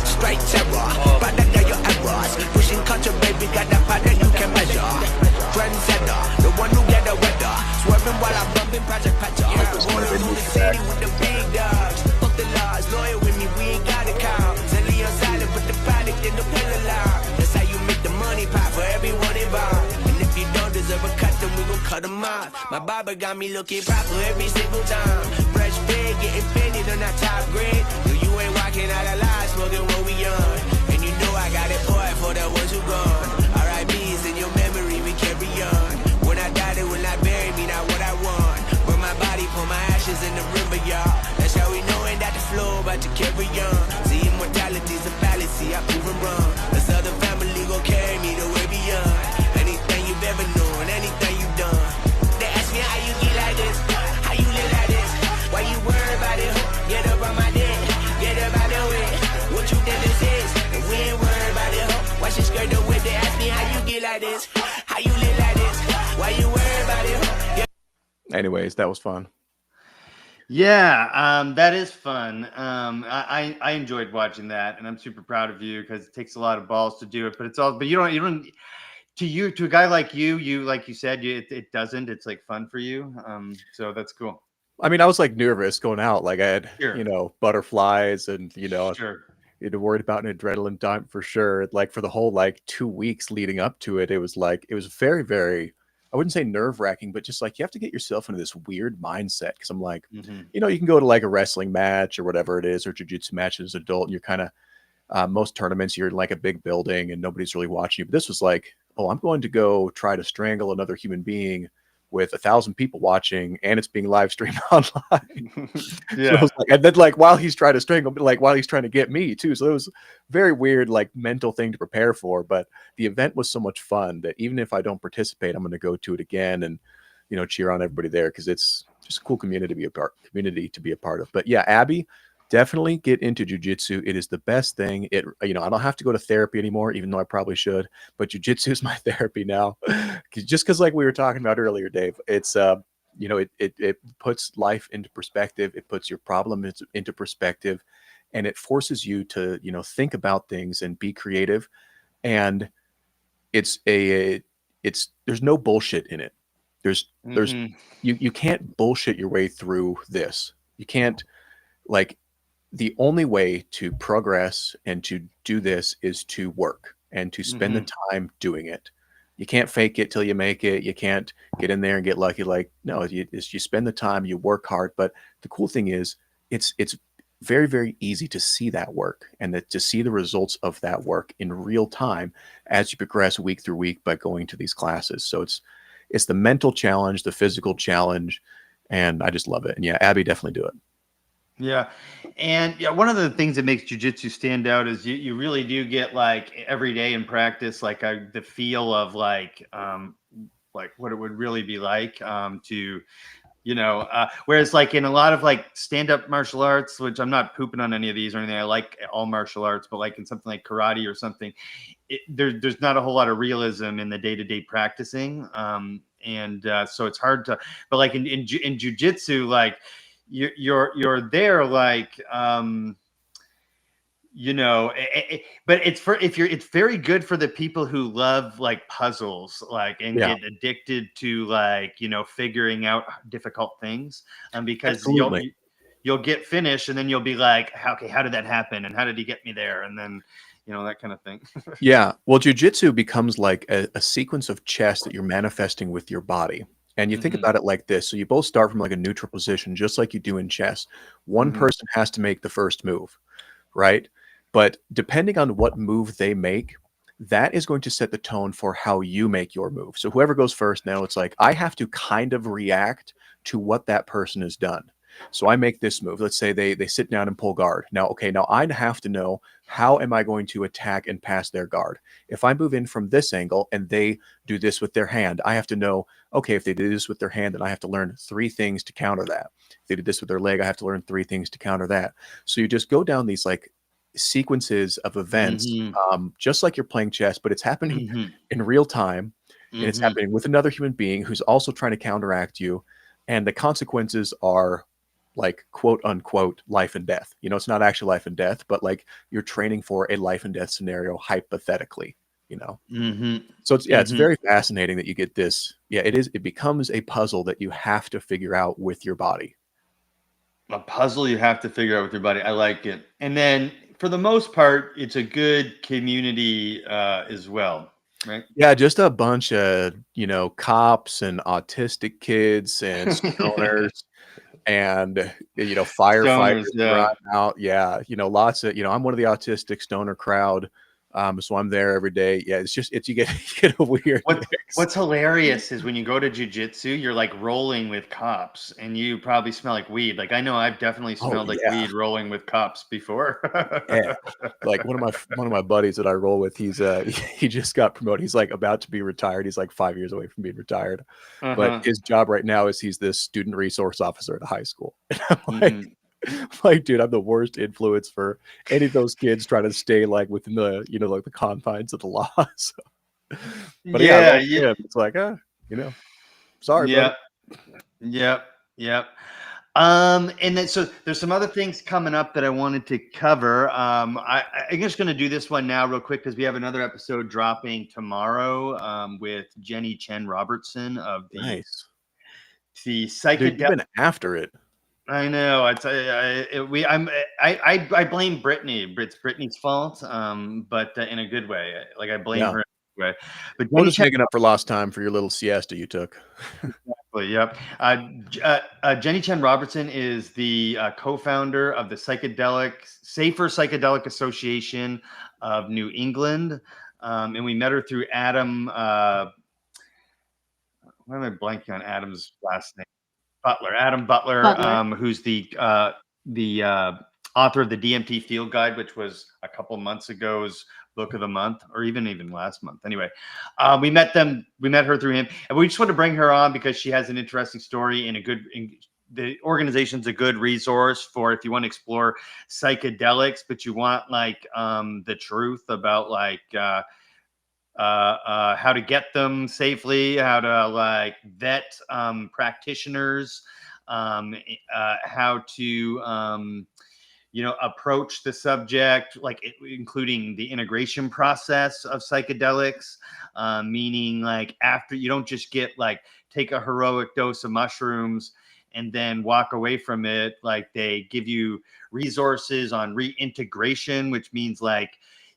Straight terror, but I got your errors. Pushing culture, baby, got that power that you can measure. Trendsetter, the one who get the weather. Swerving while I'm bumping Project Patcher. Rolling through the city with the big dogs. Fuck the laws, loyal with me, we ain't got it count. Zelly on silent, put the panic in the pill alarm. That's how you make the money pop for everyone involved. And if you don't deserve a cut, then we gon' cut them off. My barber got me looking proper every single time. Fresh pig, getting painted on that top grade. You ain't walking out of line. girl, the way they ask me how you get like this, how you live like this, why you worry about it? Anyways, that was fun. Yeah, that is fun. I enjoyed watching that, and I'm super proud of you because it takes a lot of balls to do it. But it's all, but you don't to a guy like you like you said, it doesn't. It's like fun for you. So that's cool. I mean, I was like nervous going out. Like I had, Sure. butterflies and, Sure. worried about an adrenaline dump for sure. Like for the whole like 2 weeks leading up to it, it was very, very, I wouldn't say nerve wracking, but just like you have to get yourself into this weird mindset. Cause I'm like, Mhm. you can go to like a wrestling match or whatever it is, or jiu-jitsu match as an adult. And you're kind of, most tournaments, you're in like a big building and nobody's really watching you. But this was like, oh, I'm going to go try to strangle another human being with 1,000 people watching, and it's being live streamed online. Yeah. So it was like, and then like while he's trying to strangle, like while he's trying to get me too. So it was a very weird, like mental thing to prepare for. But the event was so much fun that even if I don't participate, I'm going to go to it again and cheer on everybody there because it's just a cool community to be a part of. But yeah, Abby, definitely get into jiu-jitsu. It is the best thing. I don't have to go to therapy anymore, even though I probably should, but jiu-jitsu is my therapy now. Just because like we were talking about earlier, Dave, it's it puts life into perspective. It puts your problem into perspective, and it forces you to think about things and be creative. And there's no bullshit in it. There's you can't bullshit your way through this. You can't, like, the only way to progress and to do this is to work and to spend the time doing it. You can't fake it till you make it. You can't get in there and get lucky. Like, no, you spend the time, you work hard. But the cool thing is it's very, very easy to see that work and to see the results of that work in real time as you progress week through week by going to these classes. So it's the mental challenge, the physical challenge, and I just love it. And yeah, Abby, definitely do it. Yeah. And yeah, one of the things that makes jiu-jitsu stand out is you really do get like every day in practice, like the feel of like what it would really be like to, whereas like in a lot of like stand-up martial arts, which I'm not pooping on any of these or anything, I like all martial arts, but like in something like karate or something, there's not a whole lot of realism in the day-to-day practicing. So it's hard to, but like in jiu-jitsu, like, you're there like but it's very good for the people who love like puzzles, like, and get addicted to like figuring out difficult things, because Absolutely. you'll get finished and then you'll be like, okay, how did that happen and how did he get me there, and then that kind of thing. Yeah, well, jiu-jitsu becomes like a sequence of chess that you're manifesting with your body. And you think about it like this. So you both start from like a neutral position, just like you do in chess. One person has to make the first move, right? But depending on what move they make, that is going to set the tone for how you make your move. So whoever goes first now, it's like, I have to kind of react to what that person has done. So I make this move. Let's say they sit down and pull guard. Now I have to know, how am I going to attack and pass their guard? If I move in from this angle and they do this with their hand, I have to know, okay, if they did this with their hand, then I have to learn 3 things to counter that. If they did this with their leg, I have to learn 3 things to counter that. So you just go down these like sequences of events, just like you're playing chess, but it's happening in real time. And it's happening with another human being who's also trying to counteract you. And the consequences are like, quote unquote, life and death. It's not actually life and death, but like you're training for a life and death scenario, hypothetically, So it's very fascinating that you get this. Yeah, it is. It becomes a puzzle that you have to figure out with your body. A puzzle you have to figure out with your body. I like it. And then for the most part, it's a good community as well. Right. Yeah, just a bunch of, cops and autistic kids and stoners and, firefighters Stoners, out. Yeah. Lots of, I'm one of the autistic stoner crowd. So I'm there every day. Yeah. You get a weird mix. What's hilarious is when you go to jiu-jitsu, you're like rolling with cops and you probably smell like weed. Like, I know I've definitely smelled like weed rolling with cops before. Yeah. Like one of my buddies that I roll with, he just got promoted. He's like about to be retired. He's like 5 years away from being retired. But his job right now is he's this student resource officer at a high school. And I'm like, Like, dude, I'm the worst influence for any of those kids trying to stay like within the, like the confines of the law. So, but yeah, Yeah, like him, it's like, sorry, brother. yeah, yep, yep. And then so there's some other things coming up that I wanted to cover. I'm just going to do this one now real quick because we have another episode dropping tomorrow with Jenny Chen Robertson of the Nice. the Dude, you've psychedelic. been after it. I know. I blame Brittany. It's Brittany's fault. But in a good way. Like I blame Yeah. her in a good way. But We're Jenny just Chen. making up for lost time for your little siesta you took. Yep. Jenny Chen Robertson is the co-founder of the Safer Psychedelic Association of New England, and we met her through Adam. Why am I blanking on Adam's last name? Butler. Adam Butler, who's the author of the DMT Field Guide, which was a couple months ago's book of the month, or even last month. Anyway, we met her through him, and we just want to bring her on because she has an interesting story and the organization's a good resource for if you want to explore psychedelics, but you want like the truth about like how to get them safely, how to like vet practitioners, how to approach the subject, like including the integration process of psychedelics, meaning like after you don't just get like take a heroic dose of mushrooms and then walk away from it. Like they give you resources on reintegration, which means like,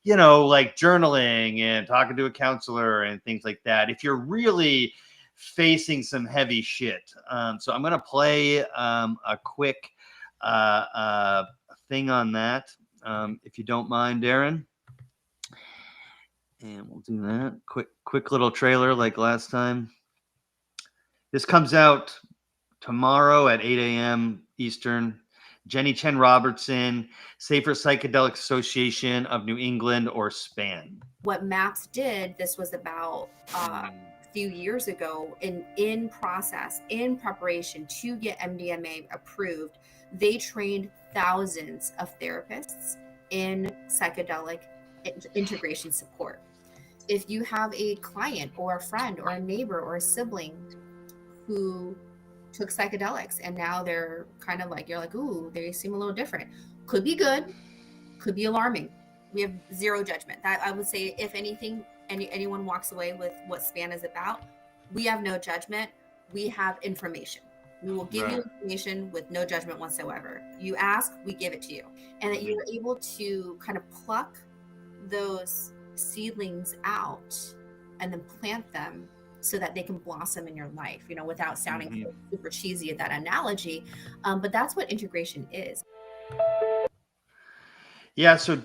like journaling and talking to a counselor and things like that. If you're really facing some heavy shit. So I'm going to play a quick thing on that, if you don't mind, Aaron. And we'll do that. Quick little trailer like last time. This comes out tomorrow at 8 a.m. Eastern. Jenny Chen Robertson, Safer Psychedelic Association of New England, or SPAN. What MAPS did, this was about a few years ago, in preparation to get MDMA approved. They trained thousands of therapists in psychedelic integration support. If you have a client or a friend or a neighbor or a sibling who took psychedelics and now they're kind of like, you're like, ooh, they seem a little different. Could be good, could be alarming. We have zero judgment. That I would say, if anything, anyone walks away with what SPAN is about, we have no judgment. We have information. We will give you information with no judgment whatsoever. You ask, we give it to you. And that you're able to kind of pluck those seedlings out and then plant them so that they can blossom in your life, without sounding super cheesy at that analogy. But that's what integration is. Yeah, so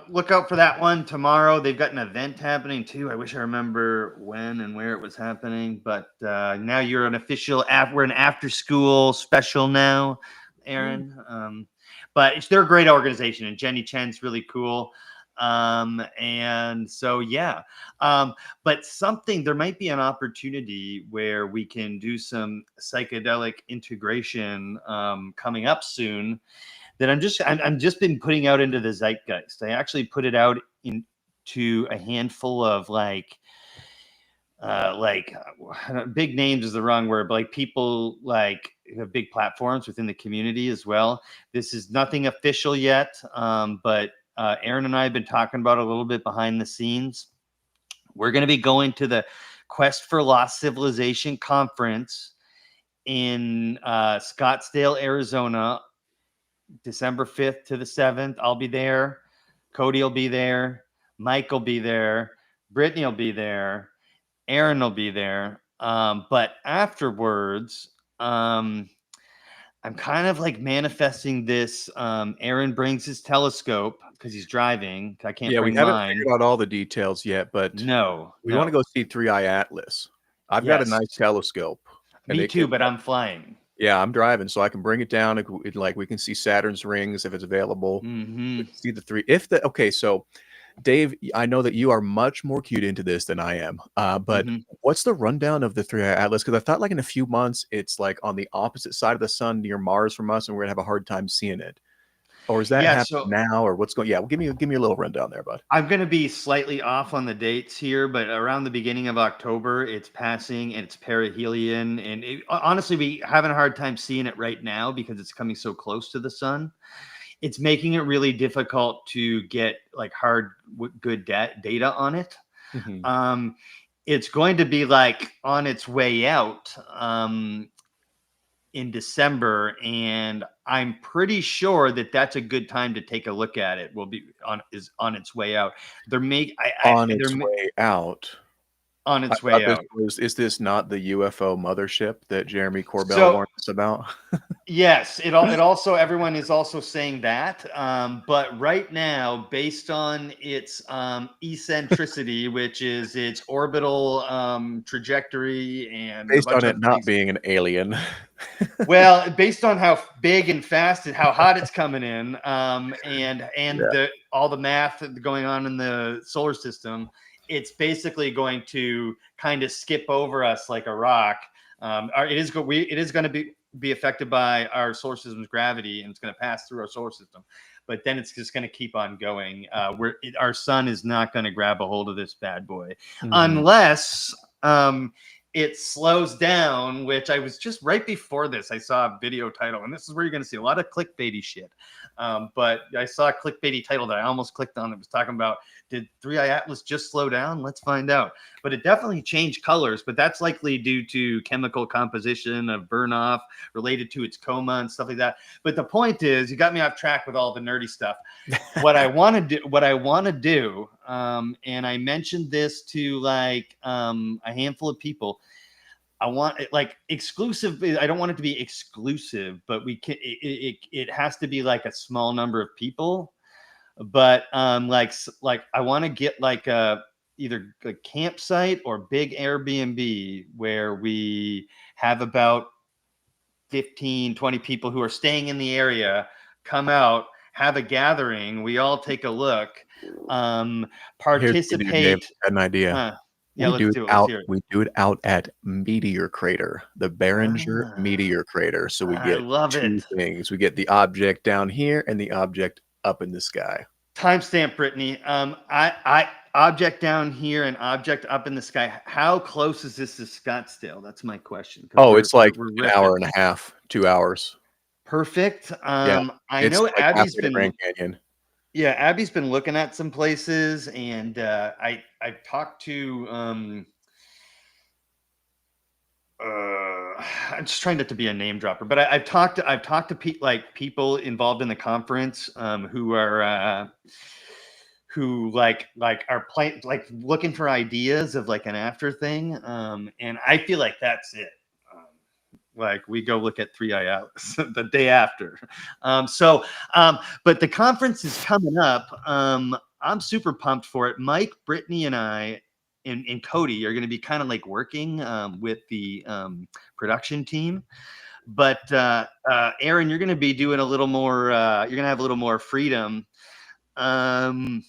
look out for that one tomorrow. They've got an event happening too. I wish I remember when and where it was happening, but now you're an official we're an after school special now, Aaron. But they're a great organization, and Jenny Chen's really cool. And so, yeah. But there might be an opportunity where we can do some psychedelic integration coming up soon that I'm just been putting out into the zeitgeist. I actually put it out into a handful of like big names is the wrong word, but like people like have big platforms within the community as well. This is nothing official yet, but Aaron and I have been talking about it a little bit behind the scenes. We're going to be going to the Quest for Lost Civilization conference in Scottsdale, Arizona, December 5th to the 7th. I'll be there. Cody will be there. Mike will be there. Brittany will be there. Aaron will be there. But afterwards, I'm kind of like manifesting this. Aaron brings his telescope because he's driving. I can't bring we haven't mine. figured out all the details yet, but we want to go see Three Eye Atlas. I've got a nice telescope. Me too, but I'm flying. Yeah, I'm driving, so I can bring it down. We can see Saturn's rings if it's available. We can see the three. So Dave, I know that you are much more cued into this than I am. But what's the rundown of the 3-eye atlas? Because I thought like in a few months, it's like on the opposite side of the sun near Mars from us, and we're gonna have a hard time seeing it. Or is that Yeah, happening now, or what's going? Yeah, well, give me a little rundown there, bud. I'm going to be slightly off on the dates here, but around the beginning of October, it's passing and it's perihelion. And honestly, we having a hard time seeing it right now because it's coming so close to the sun. It's making it really difficult to get like good data on it. It's going to be like on its way out in December, and I'm pretty sure that that's a good time to take a look at it. Is on its way out. On its way out. On its way out. Is this not the UFO mothership that Jeremy Corbell warned us about? Yes, it also everyone is also saying that. But right now, based on its eccentricity, which is its orbital trajectory, and based on it not being an alien. Well, based on how big and fast and how hot it's coming in, and all the math going on in the solar system, it's basically going to kind of skip over us like a rock. It is going to be affected by our solar system's gravity, and it's going to pass through our solar system. But then it's just going to keep on going. Our sun is not going to grab a hold of this bad boy unless it slows down, which I was just right before this. I saw a video title, and this is where you're going to see a lot of clickbaity shit. But I saw a clickbaity title that I almost clicked on that was talking about, did 3-eye atlas just slow down? Let's find out. But it definitely changed colors, but that's likely due to chemical composition of burn off related to its coma and stuff like that. But the point is, you got me off track with all the nerdy stuff. What I want to do, and I mentioned this to like a handful of people. I want it like exclusive. I don't want it to be exclusive, but it has to be like a small number of people. But like I want to get like either a campsite or big Airbnb where we have about 15, 20 people who are staying in the area come out, have a gathering. We all take a look, participate. An idea. Yeah, we do it out at Meteor Crater, the Behringer Meteor Crater. So we get two things. We get the object down here and the object up in the sky. Timestamp, Brittany. I object down here and object up in the sky. How close is this to Scottsdale? That's my question. It's like an hour and a half, 2 hours. Perfect. I know like Abby's been Grand Canyon. Yeah, Abby's been looking at some places, and I've talked to I'm just trying not to be a name dropper, but I've talked to people involved in the conference who are are looking for ideas of like an after thing, and I feel like that's it. Like we go look at 3-eye atlas the day after. But the conference is coming up. I'm super pumped for it. Mike, Brittany, and I and Cody are going to be kind of like working with the production team. But Aaron, you're going to be doing a little more. You're going to have a little more freedom. We're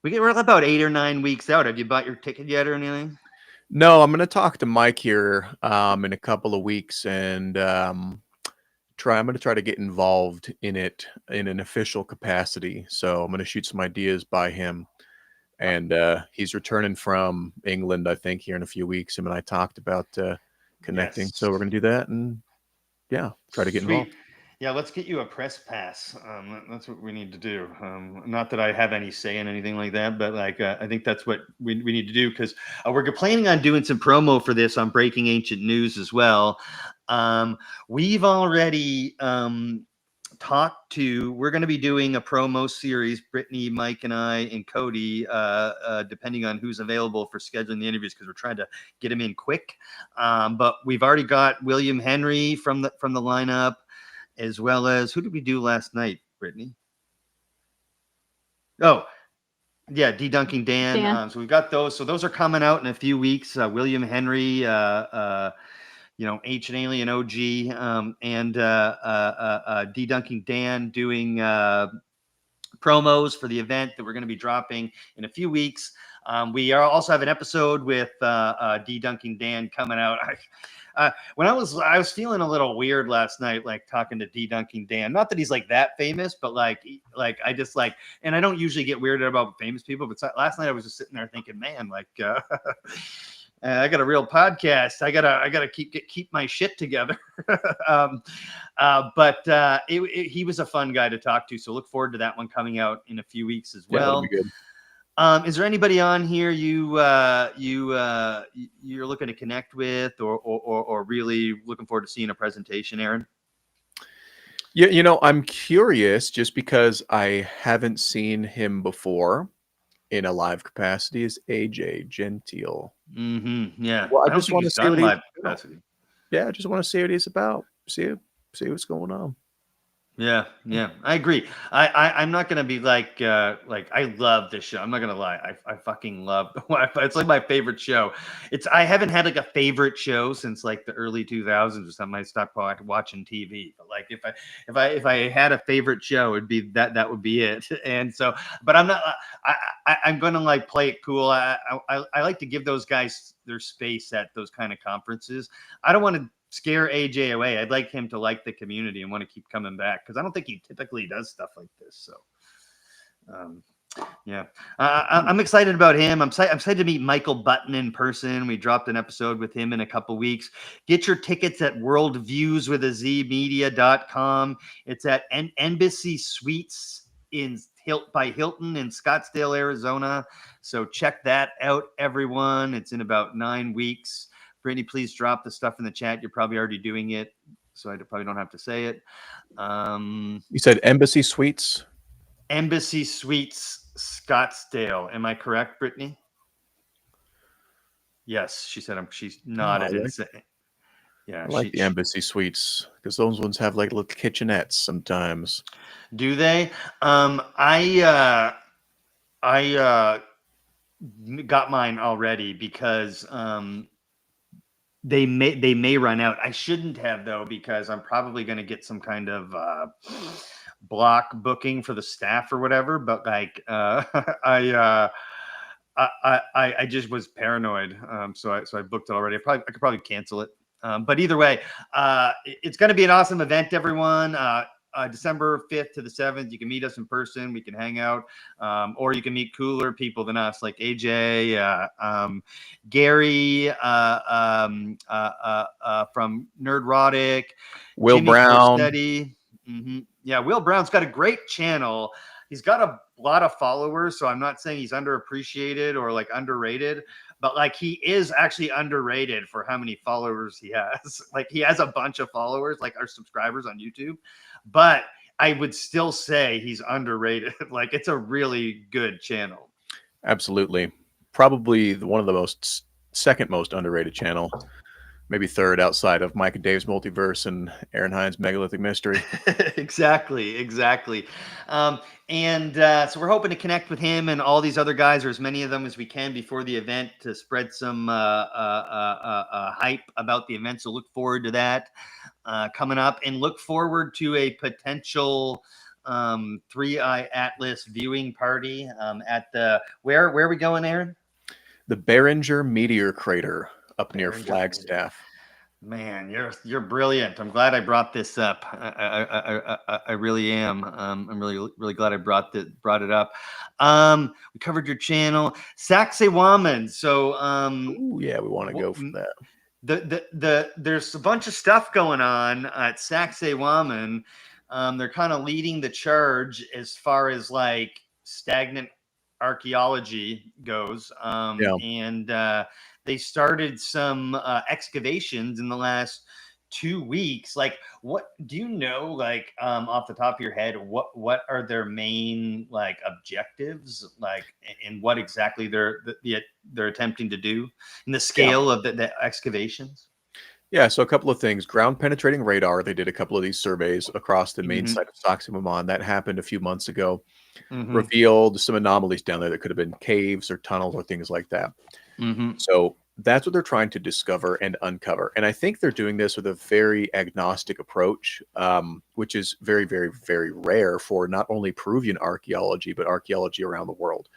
about 8 or 9 weeks out. Have you bought your ticket yet or anything? No, I'm going to talk to Mike here in a couple of weeks, and I'm going to try to get involved in it in an official capacity. So I'm going to shoot some ideas by him. And he's returning from England, I think, here in a few weeks. Him and I talked about connecting. Yes. So we're going to do that and, try to get involved. Yeah, let's get you a press pass. That's what we need to do. Not that I have any say in anything like that, but I think that's what we need to do, because we're planning on doing some promo for this on Breaking Ancient News as well. We've already we're going to be doing a promo series, Brittany, Mike, and I, and Cody, depending on who's available for scheduling the interviews, because we're trying to get them in quick. But we've already got William Henry from the lineup, as well as, who did we do last night, Brittany? Oh, yeah, Dunking Dan. So we've got those. So those are coming out in a few weeks. William Henry, Ancient Alien OG, and Dunking Dan doing promos for the event that we're going to be dropping in a few weeks. We also have an episode with Dunking Dan coming out. When I was feeling a little weird last night, like talking to Dunking Dan. Not that he's like that famous, but like I just like, and I don't usually get weirded about famous people, but last night I was just sitting there thinking, man, like I got a real podcast. I gotta keep my shit together. But he was a fun guy to talk to, so look forward to that one coming out in a few weeks as well. That'll be good. Is there anybody on here you're looking to connect with, or really looking forward to seeing a presentation, Aaron? Yeah, I'm curious just because I haven't seen him before in a live capacity. Is AJ Gentile? Mm-hmm. Yeah. Well, I just want to see what live capacity. Yeah, I just want to see what he's about. See what's going on. Yeah, I agree. I'm not gonna be like I love this show. I'm not gonna lie. I fucking love it's like my favorite show. I haven't had like a favorite show since like the early 2000s or something. I stopped watching TV. But like if I had a favorite show, it'd be that would be it. And so, but I'm not. I'm gonna like play it cool. I like to give those guys their space at those kind of conferences. I don't want to scare AJ away. I'd like him to like the community and want to keep coming back, because I don't think he typically does stuff like this. So, yeah, I'm excited about him. I'm excited to meet Michael Button in person. We dropped an episode with him in a couple weeks. Get your tickets at worldviewswithazmedia.com. It's at Embassy Suites by Hilton in Scottsdale, Arizona. So check that out, everyone. It's in about 9 weeks. Brittany, please drop the stuff in the chat. You're probably already doing it, so I probably don't have to say it. You said Embassy Suites? Embassy Suites, Scottsdale. Am I correct, Brittany? Yes, she said. She's nodded. Yeah, I like the Embassy Suites because those ones have like little kitchenettes sometimes. Do they? I got mine already because they may run out. I shouldn't have though, because I'm probably going to get some kind of block booking for the staff or whatever. But like I just was paranoid, so I booked it already. I could probably cancel it. But either way, it's going to be an awesome event, everyone. December 5th to the 7th. You can meet us in person. We can hang out, or you can meet cooler people than us, like AJ, Gary from Nerdrotic, Will Jimmy Brown. Mm-hmm. Yeah, Will Brown's got a great channel. He's got a lot of followers, so I'm not saying he's underappreciated or like underrated, but like he is actually underrated for how many followers he has. Like he has a bunch of followers, like our subscribers on YouTube, but I would still say he's underrated. Like it's a really good channel. Absolutely. Probably one of the second most underrated channel. Maybe third outside of Mike and Dave's Multiverse and Aaron Hynes' Megalithic Mystery. Exactly. So we're hoping to connect with him and all these other guys, or as many of them as we can, before the event, to spread some hype about the event. So look forward to that coming up, and look forward to a potential Three-Eye Atlas viewing party at the where are we going, Aaron? The Barringer Meteor Crater up near Flagstaff. Man, you're brilliant. I'm glad I brought this up. I really am. I'm really glad I brought it up. We covered your channel, Saksiwaman. So yeah, we want to go for that. There's a bunch of stuff going on at Saksiwaman. They're kind of leading the charge as far as like stagnant archaeology goes. And they started some excavations in the last 2 weeks. Like, what do you know, like off the top of your head, what are their main like objectives, like, and what exactly they're attempting to do, and the scale of the excavations? Yeah, so a couple of things. Ground penetrating radar. They did a couple of these surveys across the main site of Saksiwaman. That happened a few months ago. Revealed some anomalies down there that could have been caves or tunnels or things like that. So that's what they're trying to discover and uncover. And I think they're doing this with a very agnostic approach, which is very, very, very rare for not only Peruvian archaeology, but archaeology around the world.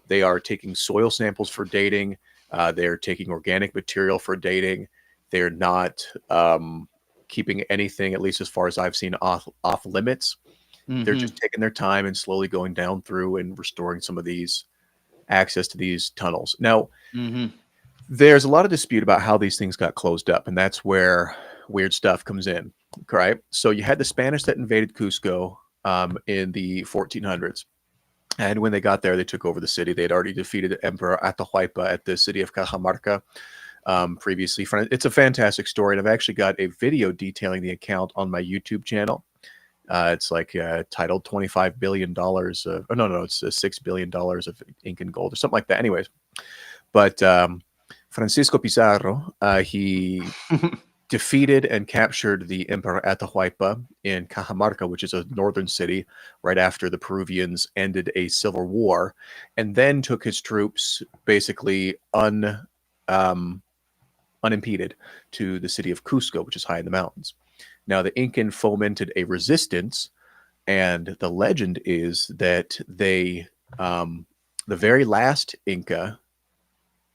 They are taking soil samples for dating. They're taking organic material for dating. They're not keeping anything, at least as far as I've seen, off limits. They're just taking their time and slowly going down through and restoring some of these access to these tunnels. Now, there's a lot of dispute about how these things got closed up, and that's where weird stuff comes in, right? So you had the Spanish that invaded Cusco in the 1400s. And when they got there, they took over the city. They had already defeated Emperor Atahualpa at the city of Cajamarca previously. It's a fantastic story, and I've actually got a video detailing the account on my YouTube channel. It's like titled $25 billion. It's $6 billion of Incan gold or something like that. Anyways, but Francisco Pizarro, he defeated and captured the Emperor Atahualpa in Cajamarca, which is a northern city, right after the Peruvians ended a civil war, and then took his troops basically unimpeded to the city of Cusco, which is high in the mountains. Now, the Incan fomented a resistance, and the legend is that they, the very last Inca,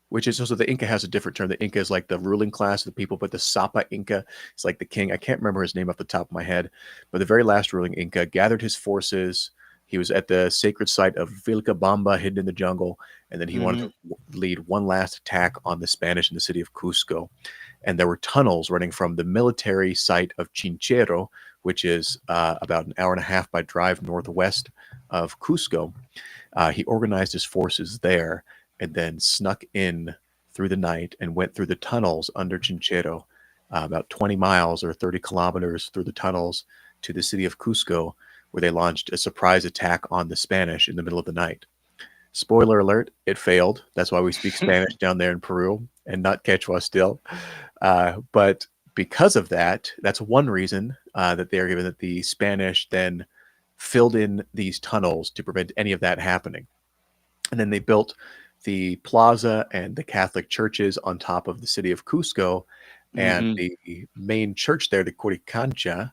which is also, the Inca has a different term. The Inca is like the ruling class of the people, but the Sapa Inca is like the king. I can't remember his name off the top of my head, but the very last ruling Inca gathered his forces. He was at the sacred site of Vilcabamba, hidden in the jungle, and then he wanted to lead one last attack on the Spanish in the city of Cusco. And there were tunnels running from the military site of Chinchero, which is about an hour and a half by drive northwest of Cusco. He organized his forces there and then snuck in through the night and went through the tunnels under Chinchero, about 20 miles or 30 kilometers through the tunnels to the city of Cusco, where they launched a surprise attack on the Spanish in the middle of the night. Spoiler alert, it failed. That's why we speak Spanish down there in Peru and not Quechua still. But because of that, that's one reason that they are given, that the Spanish then filled in these tunnels to prevent any of that happening. And then they built the plaza and the Catholic churches on top of the city of Cusco, and the main church there, the Coricancha,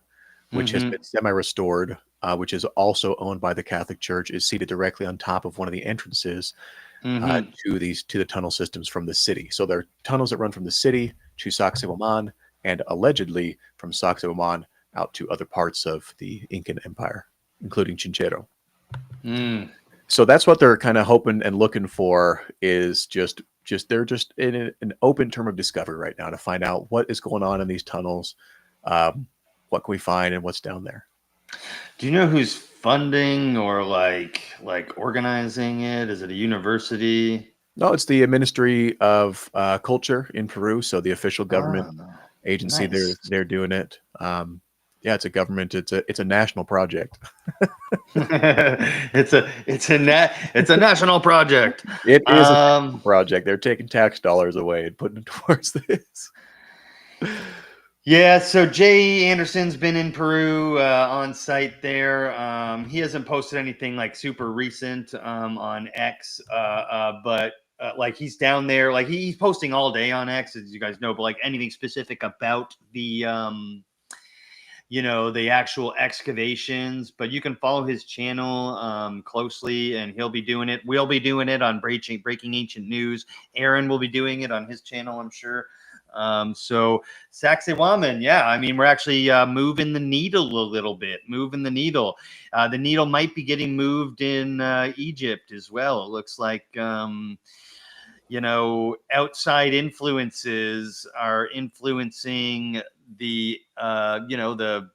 which has been semi-restored, which is also owned by the Catholic Church, is seated directly on top of one of the entrances to the tunnel systems from the city. So there are tunnels that run from the city to Saksiwaman, and allegedly from Saksiwaman out to other parts of the Incan Empire, including Chinchero. So that's what they're kind of hoping and looking for, is just they're just in an open term of discovery right now to find out what is going on in these tunnels, what can we find, and what's down there. Do you know who's funding or like organizing it? Is it a university? No, it's the Ministry of Culture in Peru, so the official government agency. Nice. They're doing it. Yeah, it's a government. It's a national project. It's a national project. It is a national project. They're taking tax dollars away and putting it towards this. Yeah, so Jay Anderson's been in Peru on site there. He hasn't posted anything like super recent on X, but like he's down there. Like he's posting all day on X, as you guys know. But like anything specific about the the actual excavations, but you can follow his channel closely, and he'll be doing it. We'll be doing it on Breaking Ancient News. Aaron will be doing it on his channel, I'm sure. So Saksiwaman, yeah, I mean, we're actually moving the needle a little bit, the needle might be getting moved in Egypt as well. It looks like, outside influences are influencing the, the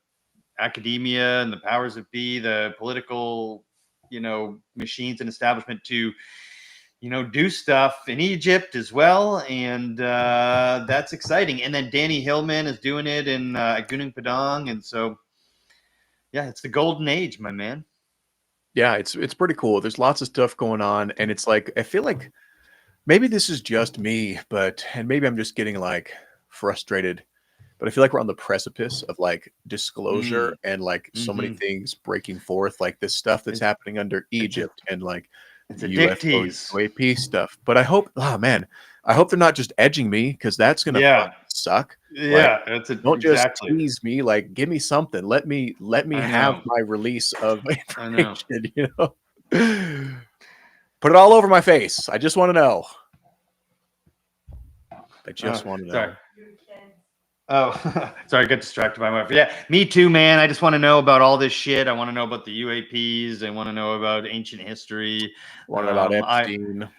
academia and the powers that be, the political, machines and establishment to, do stuff in Egypt as well. And that's exciting. And then Danny Hillman is doing it in Gunung Padang. And so, yeah, it's the golden age, my man. Yeah, it's pretty cool. There's lots of stuff going on. And it's like, I feel like maybe this is just me, and maybe I'm just getting like frustrated, but I feel like we're on the precipice of like disclosure and like so many things breaking forth, like this stuff that's happening under Egypt and like it's a UFO, UAP stuff. But I hope, oh man, I hope they're not just edging me, because that's gonna fucking suck. Yeah, that's it. Don't just Exactly. tease me. Like, give me something. Let me I have know. my release of I know. information. You know, put it all over my face. I just want to know. I just want to know. Sorry. Oh, sorry, I got distracted by my. Yeah, me too, man. I just want to know about all this shit. I want to know about the UAPs. I want to know about ancient history. Want to know about Epstein?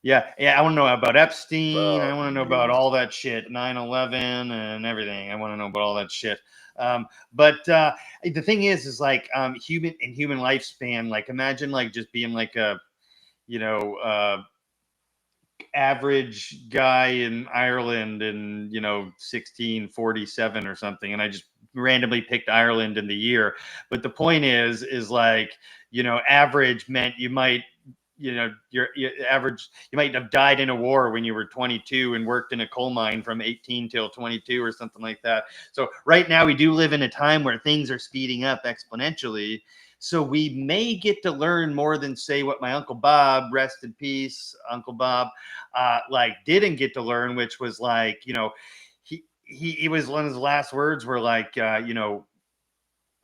Yeah, I want to know about Epstein. I want to know about all that shit, 9/11 and everything. I want to know about all that shit. But the thing is like human lifespan. Like, imagine like just being like a, average guy in Ireland in 1647 or something, and I just randomly picked Ireland in the year. But the point is like, average meant you might, your average, you might have died in a war when you were 22 and worked in a coal mine from 18 till 22 or something like that. So right now we do live in a time where things are speeding up exponentially. So we may get to learn more than, say, what my Uncle Bob, rest in peace, Uncle Bob, didn't get to learn, which was like, he was, one of his last words were like, I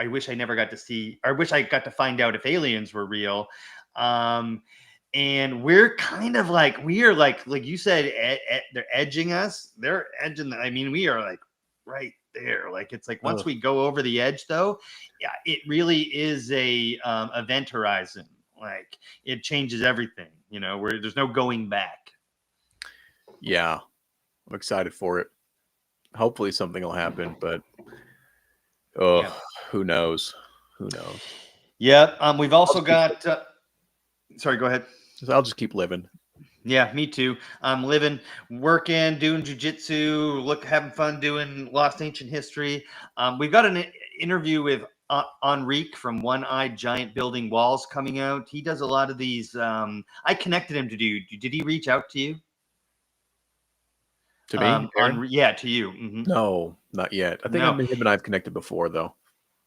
wish I never got to see, or I wish I got to find out if aliens were real. And we're kind of like, we are like you said, they're edging us. They're edging. I mean, we are like right there. Like, it's like once we go over the edge, though, yeah, it really is a event horizon. Like, it changes everything, where there's no going back. Yeah, I'm excited for it. Hopefully something will happen, but who knows? Who knows? Yeah. We've also got. Sorry, go ahead. I'll just keep living. Yeah, me too. I'm living, working, doing jiu-jitsu, having fun doing Lost Ancient History. We've got an interview with Enrique from One-Eyed Giant Building Walls coming out. He does a lot of these. I connected him to do. Did he reach out to you? To me? Yeah, to you. Mm-hmm. No, not yet. I think him and I've connected before, though.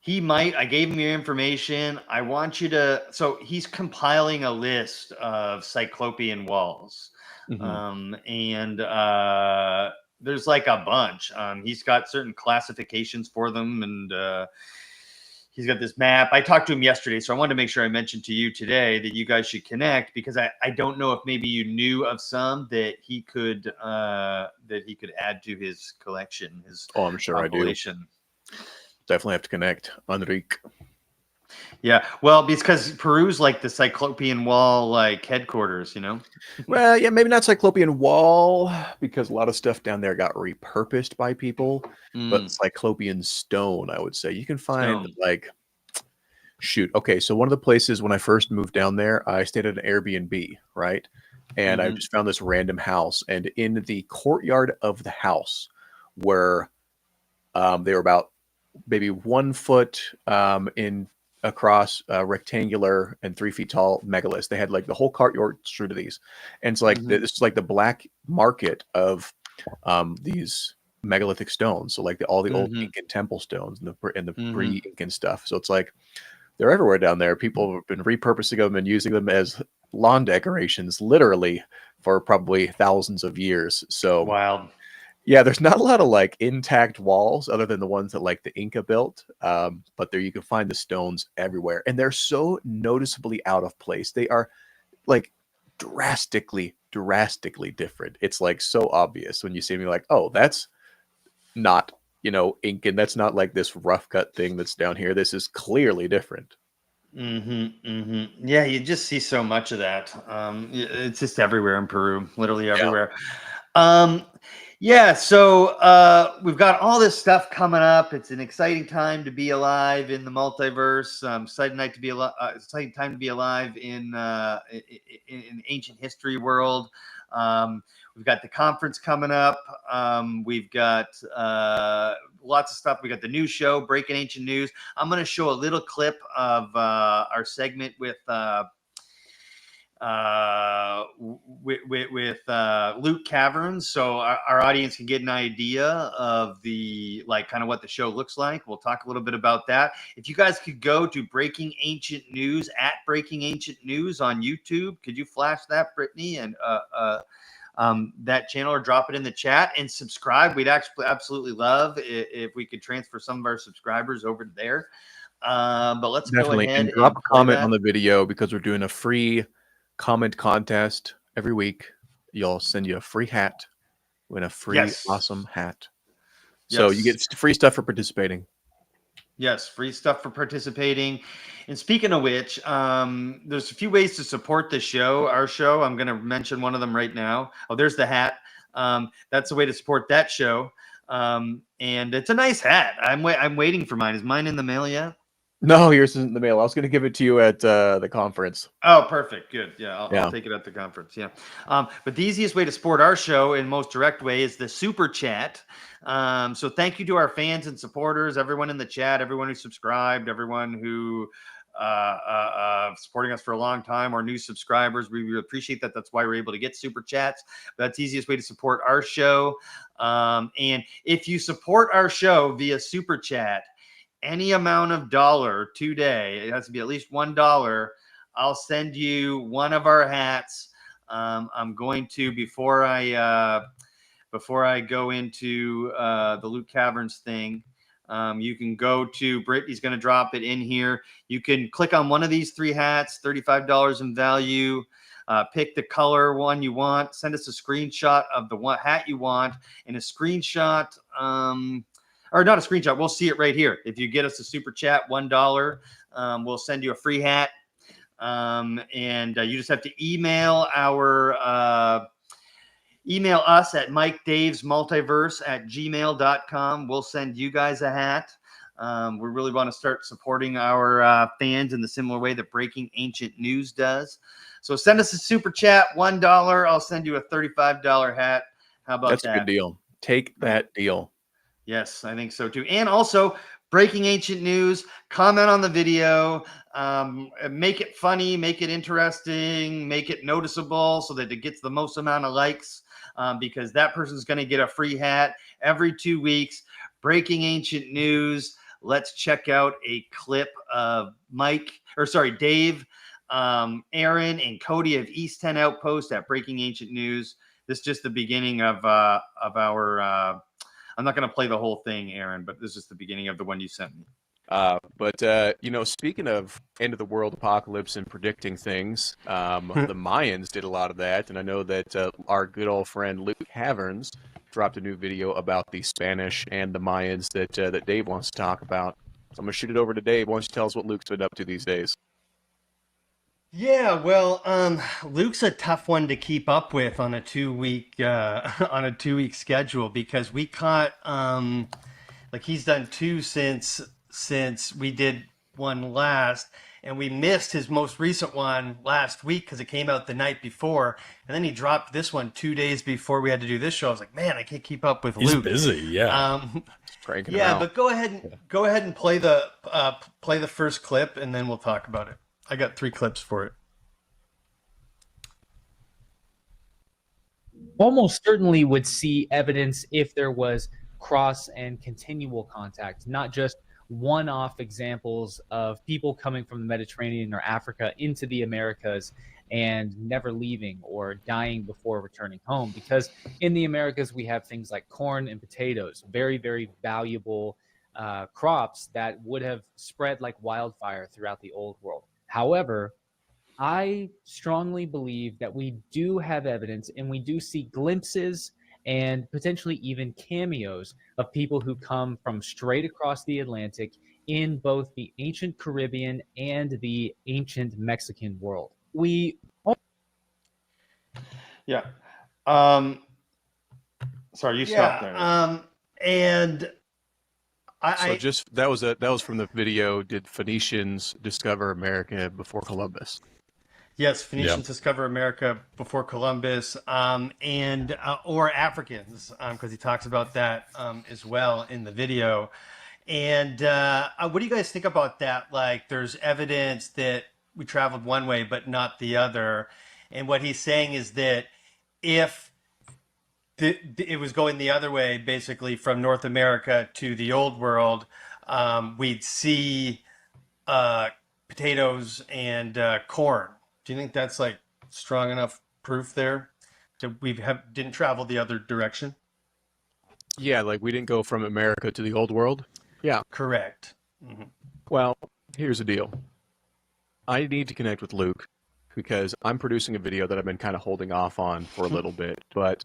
He might. I gave him your information. I want you to. So he's compiling a list of Cyclopean walls, and there's like a bunch. He's got certain classifications for them, and he's got this map. I talked to him yesterday, so I wanted to make sure I mentioned to you today that you guys should connect, because I don't know if maybe you knew of some that he could add to his collection. I'm sure compilation. I do. Definitely have to connect. Enrique. Yeah, well, because Peru's like the Cyclopean Wall like headquarters, Well, yeah, maybe not Cyclopean Wall, because a lot of stuff down there got repurposed by people. But Cyclopean Stone, I would say, you can find Okay, so one of the places when I first moved down there, I stayed at an Airbnb, right? And I just found this random house, and in the courtyard of the house, where they were about maybe 1 foot in across, rectangular and 3 feet tall megaliths. They had like the whole courtyard strewed of these, and it's like this is like the black market of these megalithic stones. So like all the old Incan temple stones and the pre-Incan stuff. So it's like they're everywhere down there. People have been repurposing them and using them as lawn decorations, literally, for probably thousands of years. So wild. Yeah, there's not a lot of like intact walls other than the ones that like the Inca built. But there you can find the stones everywhere, and they're so noticeably out of place. They are like drastically different. It's like so obvious when you see me, like, oh, that's not, Incan. That's not like this rough cut thing that's down here. This is clearly different. Yeah, you just see so much of that. It's just everywhere in Peru, literally everywhere. Yeah, so we've got all this stuff coming up. It's an exciting time to be alive in the multiverse. Exciting time to be alive in ancient history world. We've got the conference coming up. We've got lots of stuff. We got the new show, Breaking Ancient News. I'm going to show a little clip of our segment with Luke Caverns, so our audience can get an idea of the kind of what the show looks like. We'll talk a little bit about that. If you guys could go to Breaking Ancient News, at Breaking Ancient News on YouTube, could you flash that, Brittany? And that channel or drop it in the chat and subscribe. We'd actually absolutely love if we could transfer some of our subscribers over to there. But let's Definitely. go ahead And drop and a play comment that. on the video because we're doing a free comment contest every week. You'll send you a free hat. Win a free Yes. awesome hat. So you Yes. get free stuff for participating. Yes, free stuff for participating. And speaking of which, there's a few ways to support the show, our show. I'm going to mention one of them right now. Oh, there's the hat. That's a way to support that show. And it's a nice hat. I'm waiting for mine. Is mine in the mail yet? No, yours isn't in the mail. I was going to give it to you at the conference. Oh, perfect. Good. Yeah, Yeah. I'll take it at the conference. Yeah. But the easiest way to support our show in most direct way is the super chat. So thank you to our fans and supporters, everyone in the chat, everyone who subscribed, everyone who supporting us for a long time, our new subscribers. We really appreciate that. That's why we're able to get super chats. But that's the easiest way to support our show. And if you support our show via super chat, any amount of dollar today, it has to be at least $1. I'll send you one of our hats. I'm going to before I go into the Luke Caverns thing. You can go to Brittany's going to drop it in here. You can click on one of these 3 hats, $35 in value. Pick the color one you want. Send us a screenshot of the one hat you want, and a screenshot. Or not a screenshot. We'll see it right here. If you get us a super chat, $1, we'll send you a free hat. And you just have to email us at mikedavesmultiverse@gmail.com. We'll send you guys a hat. We really want to start supporting our fans in the similar way that Breaking Ancient News does. So send us a super chat, $1. I'll send you a $35 hat. How about that? That's a good deal. Take that deal. Yes, I think so too. And also, Breaking Ancient News, comment on the video, make it funny, make it interesting, make it noticeable so that it gets the most amount of likes, because that person's going to get a free hat every 2 weeks. Breaking Ancient News. Let's check out a clip of Dave, Aaron, and Cody of East 10 Outpost at Breaking Ancient News. This is just the beginning of our. I'm not going to play the whole thing, Aaron, but this is the beginning of the one you sent me. Speaking of end of the world apocalypse and predicting things, the Mayans did a lot of that, and I know that our good old friend Luke Caverns dropped a new video about the Spanish and the Mayans that Dave wants to talk about. So I'm gonna shoot it over to Dave. Why don't you tell us what Luke's been up to these days? Yeah, well, Luke's a tough one to keep up with on a 2-week schedule, because we caught he's done 2 since we did one last, and we missed his most recent one last week because it came out the night before, and then he dropped this one 2 days before we had to do this show. I was like, man, I can't keep up with He's Luke. busy, yeah. Yeah, but go ahead and play the first clip, and then we'll talk about it. I got 3 clips for it. Almost certainly would see evidence if there was cross and continual contact, not just one-off examples of people coming from the Mediterranean or Africa into the Americas and never leaving or dying before returning home. Because in the Americas, we have things like corn and potatoes, very, very valuable crops that would have spread like wildfire throughout the old world. However, I strongly believe that we do have evidence, and we do see glimpses and potentially even cameos of people who come from straight across the Atlantic in both the ancient Caribbean and the ancient Mexican world. Yeah. Sorry, you stopped there. And that was from the video. Did Phoenicians discover America before Columbus? Yes, Phoenicians discover America before Columbus, or Africans, because he talks about that as well in the video. And what do you guys think about that? Like, there's evidence that we traveled one way but not the other, and what he's saying is that if it was going the other way, basically from North America to the Old World, we'd see potatoes and corn. Do you think that's like strong enough proof there? didn't travel the other direction. Yeah, like we didn't go from America to the old world. Yeah. Correct. Mm-hmm. Well, here's the deal. I need to connect with Luke because I'm producing a video that I've been kind of holding off on for a little bit, but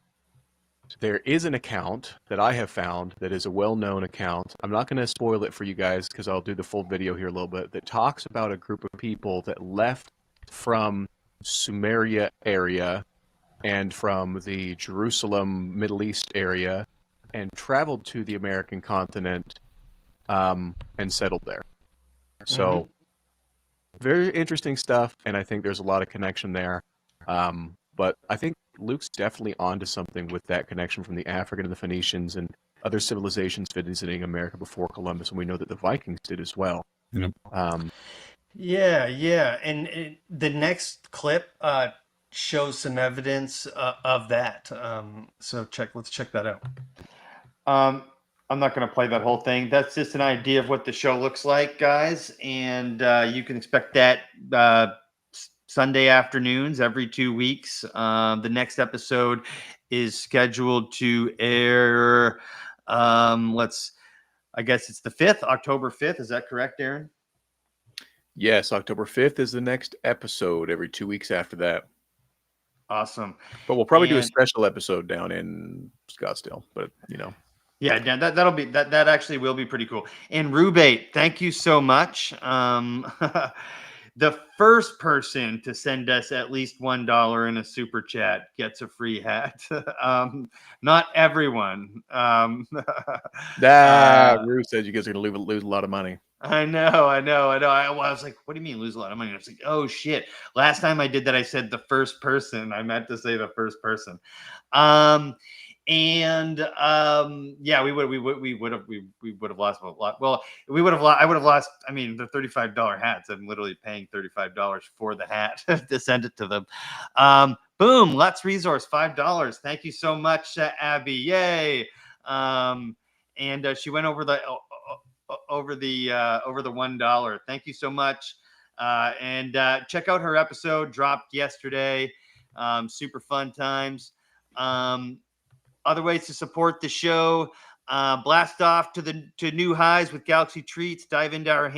there is an account that I have found that is a well-known account. I'm not going to spoil it for you guys because I'll do the full video here a little bit, that talks about a group of people that left from Sumeria area and from the Jerusalem, Middle East area and traveled to the American continent and settled there. So very interesting stuff, and I think there's a lot of connection there. But I think Luke's definitely onto something with that connection from the African and the Phoenicians and other civilizations visiting America before Columbus, and we know that the Vikings did as well. Yep. Yeah, and the next clip shows some evidence of that. So let's check that out. I'm not going to play that whole thing. That's just an idea of what the show looks like, guys, and you can expect that Sunday afternoons every 2 weeks. The next episode is scheduled to air. I guess it's the 5th, October 5th. Is that correct, Aaron? Yes, October 5th is the next episode, every 2 weeks after that. Awesome. But we'll probably do a special episode down in Scottsdale, but you know. Yeah, that actually will be pretty cool. And Rubate, thank you so much. The first person to send us at least $1 in a super chat gets a free hat. Not everyone. Rue says you guys are going to lose a lot of money. I know. I was like, what do you mean lose a lot of money? I was like, oh shit. Last time I did that, I said the first person. I meant to say the first person. Yeah, we would have lost a lot. Well, I would have lost. I mean, the $35 hats. I'm literally paying $35 for the hat to send it to them. Boom, Let's Resource, $5. Thank you so much, Abby. Yay. And she went over the $1. Thank you so much. And check out her episode, dropped yesterday. Super fun times. Other ways to support the show: blast off to new highs with Galaxy Treats. Dive into their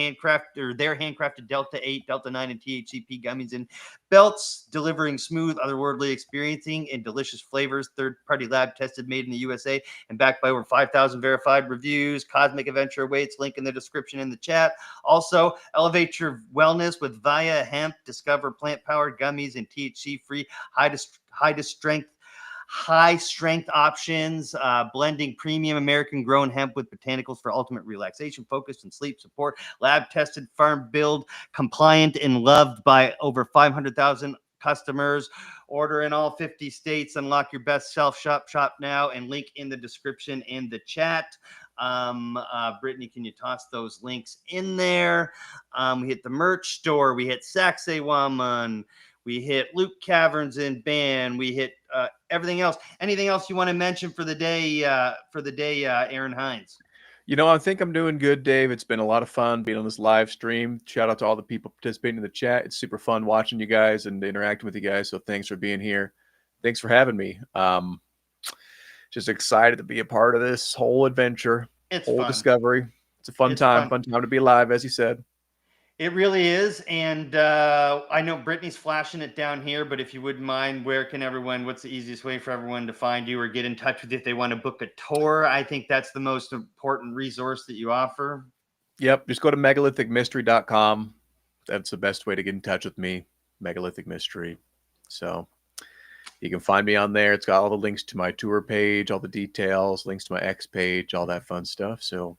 handcrafted Delta 8, Delta 9, and THCP gummies and belts, delivering smooth, otherworldly experiencing and delicious flavors. Third-party lab tested, made in the USA, and backed by over 5,000 verified reviews. Cosmic Adventure awaits. Link in the description in the chat. Also, elevate your wellness with Via Hemp. Discover plant-powered gummies and THC-free, high strength options, blending premium American grown hemp with botanicals for ultimate relaxation, focus, and sleep support. Lab tested, farm build, compliant, and loved by over 500,000 customers. Order in all 50 states. Unlock your best self. Shop now, and link in the description in the chat. Brittany, can you toss those links in there? We hit the merch store. We hit Saksiwaman. We hit Luke Caverns in band. We hit everything else. Anything else you want to mention for the day? Aaron Hynes. You know, I think I'm doing good, Dave. It's been a lot of fun being on this live stream. Shout out to all the people participating in the chat. It's super fun watching you guys and interacting with you guys. So thanks for being here. Thanks for having me. Just excited to be a part of this whole adventure, whole discovery. It's a fun time to be alive, as you said. It really is. And I know Brittany's flashing it down here, but if you wouldn't mind, what's the easiest way for everyone to find you or get in touch with you if they want to book a tour? I think that's the most important resource that you offer. Yep. Just go to megalithicmystery.com. That's the best way to get in touch with me, Megalithic Mystery. So you can find me on there. It's got all the links to my tour page, all the details, links to my X page, all that fun stuff. So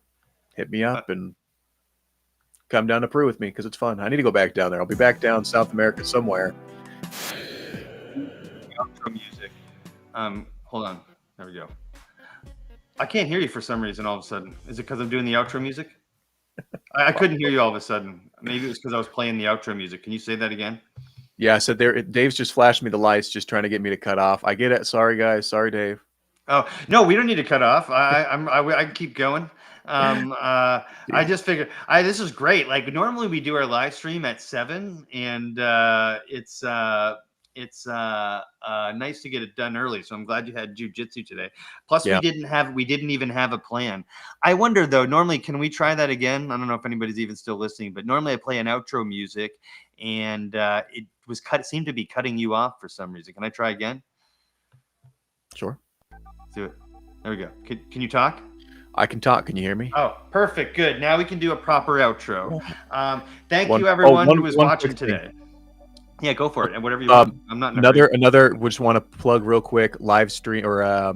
hit me up and come down to Peru with me because it's fun. I need to go back down there. I'll be back down South America somewhere. Outro music. Hold on. There we go. I can't hear you for some reason all of a sudden. Is it because I'm doing the outro music? I couldn't hear you all of a sudden. Maybe it was because I was playing the outro music. Can you say that again? Yeah, I said there. Dave's just flashing me the lights, just trying to get me to cut off. I get it. Sorry, guys. Sorry, Dave. Oh, no, we don't need to cut off. I can keep going. I just figured this is great. Like normally we do our live stream at 7 and it's it's nice to get it done early. So I'm glad you had jiu-jitsu today. Plus, Yeah. we didn't even have a plan. I wonder though. Normally, can we try that again? I don't know if anybody's even still listening, but normally I play an outro music, and it seemed to be cutting you off for some reason. Can I try again? Sure. Let's do it. There we go. Can you talk? I can talk. Can you hear me? Oh, perfect. Good. Now we can do a proper outro. Thank you, everyone who was watching today. Yeah, go for it. And whatever you want. I'm not in a hurry. another. We just want to plug real quick. Live stream or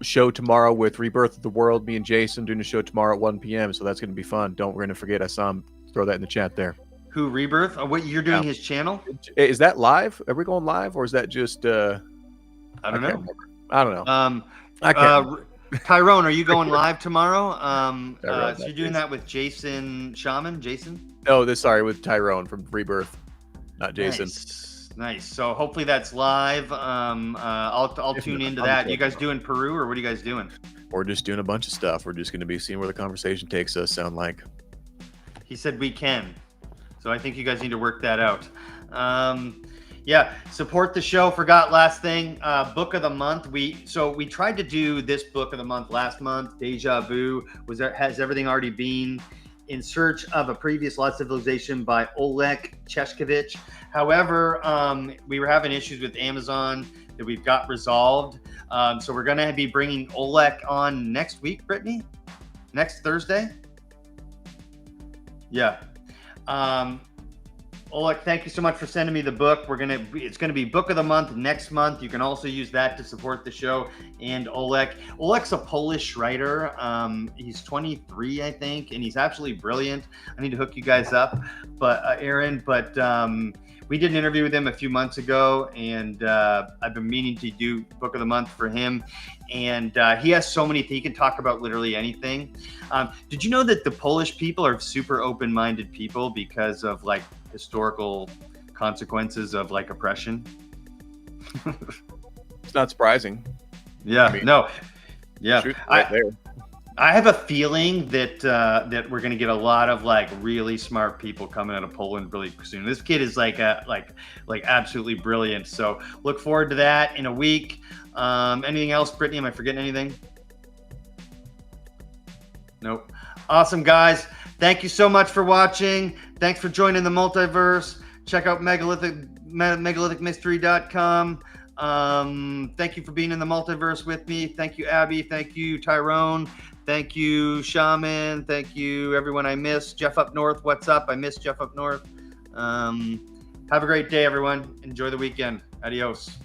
show tomorrow with Rebirth of the World. Me and Jason doing a show tomorrow at 1 p.m. So that's going to be fun. We're going to forget. I saw him throw that in the chat there. Who, Rebirth? Oh, what, you're doing his channel? Is that live? Are we going live, or is that just? I don't know. I don't know. I can't. Tyrone, are you going live tomorrow? So you're doing that with Jason Shaman? Jason? Oh, sorry, with Tyrone from Rebirth, not Jason. Nice. So hopefully that's live. I'll tune into that. You guys doing Peru, or what are you guys doing? We're just doing a bunch of stuff. We're just going to be seeing where the conversation takes us. Sound like? He said we can. So I think you guys need to work that out. Yeah, support the show. Forgot last thing, book of the month. We tried to do this book of the month last month. Deja Vu. Has everything already been? In Search of a Previous Lost Civilization by Oleg Cheshkovich. However, we were having issues with Amazon that we've got resolved. So we're going to be bringing Oleg on next week, Brittany? Next Thursday? Yeah. Oleg, thank you so much for sending me the book. It's gonna be book of the month next month. You can also use that to support the show. And Oleg's a Polish writer. He's 23, I think, and he's absolutely brilliant. I need to hook you guys up, Aaron. We did an interview with him a few months ago, and I've been meaning to do book of the month for him. And he has so many. He can talk about literally anything. Did you know that the Polish people are super open-minded people because of like historical consequences of like oppression? It's not surprising. Yeah. There. I have a feeling that that we're gonna get a lot of like really smart people coming out of Poland really soon. This kid is like absolutely brilliant. So look forward to that in a week. Anything else, Brittany? Am I forgetting anything? Nope. Awesome, guys. Thank you so much for watching. Thanks for joining the Multiverse. Check out megalithic mystery.com. Thank you for being in the Multiverse with me. Thank you, Abby. Thank you, Tyrone. Thank you, Shaman. Thank you, everyone I missed. Jeff up north, what's up? I missed Jeff up north. Have a great day, everyone. Enjoy the weekend. Adios.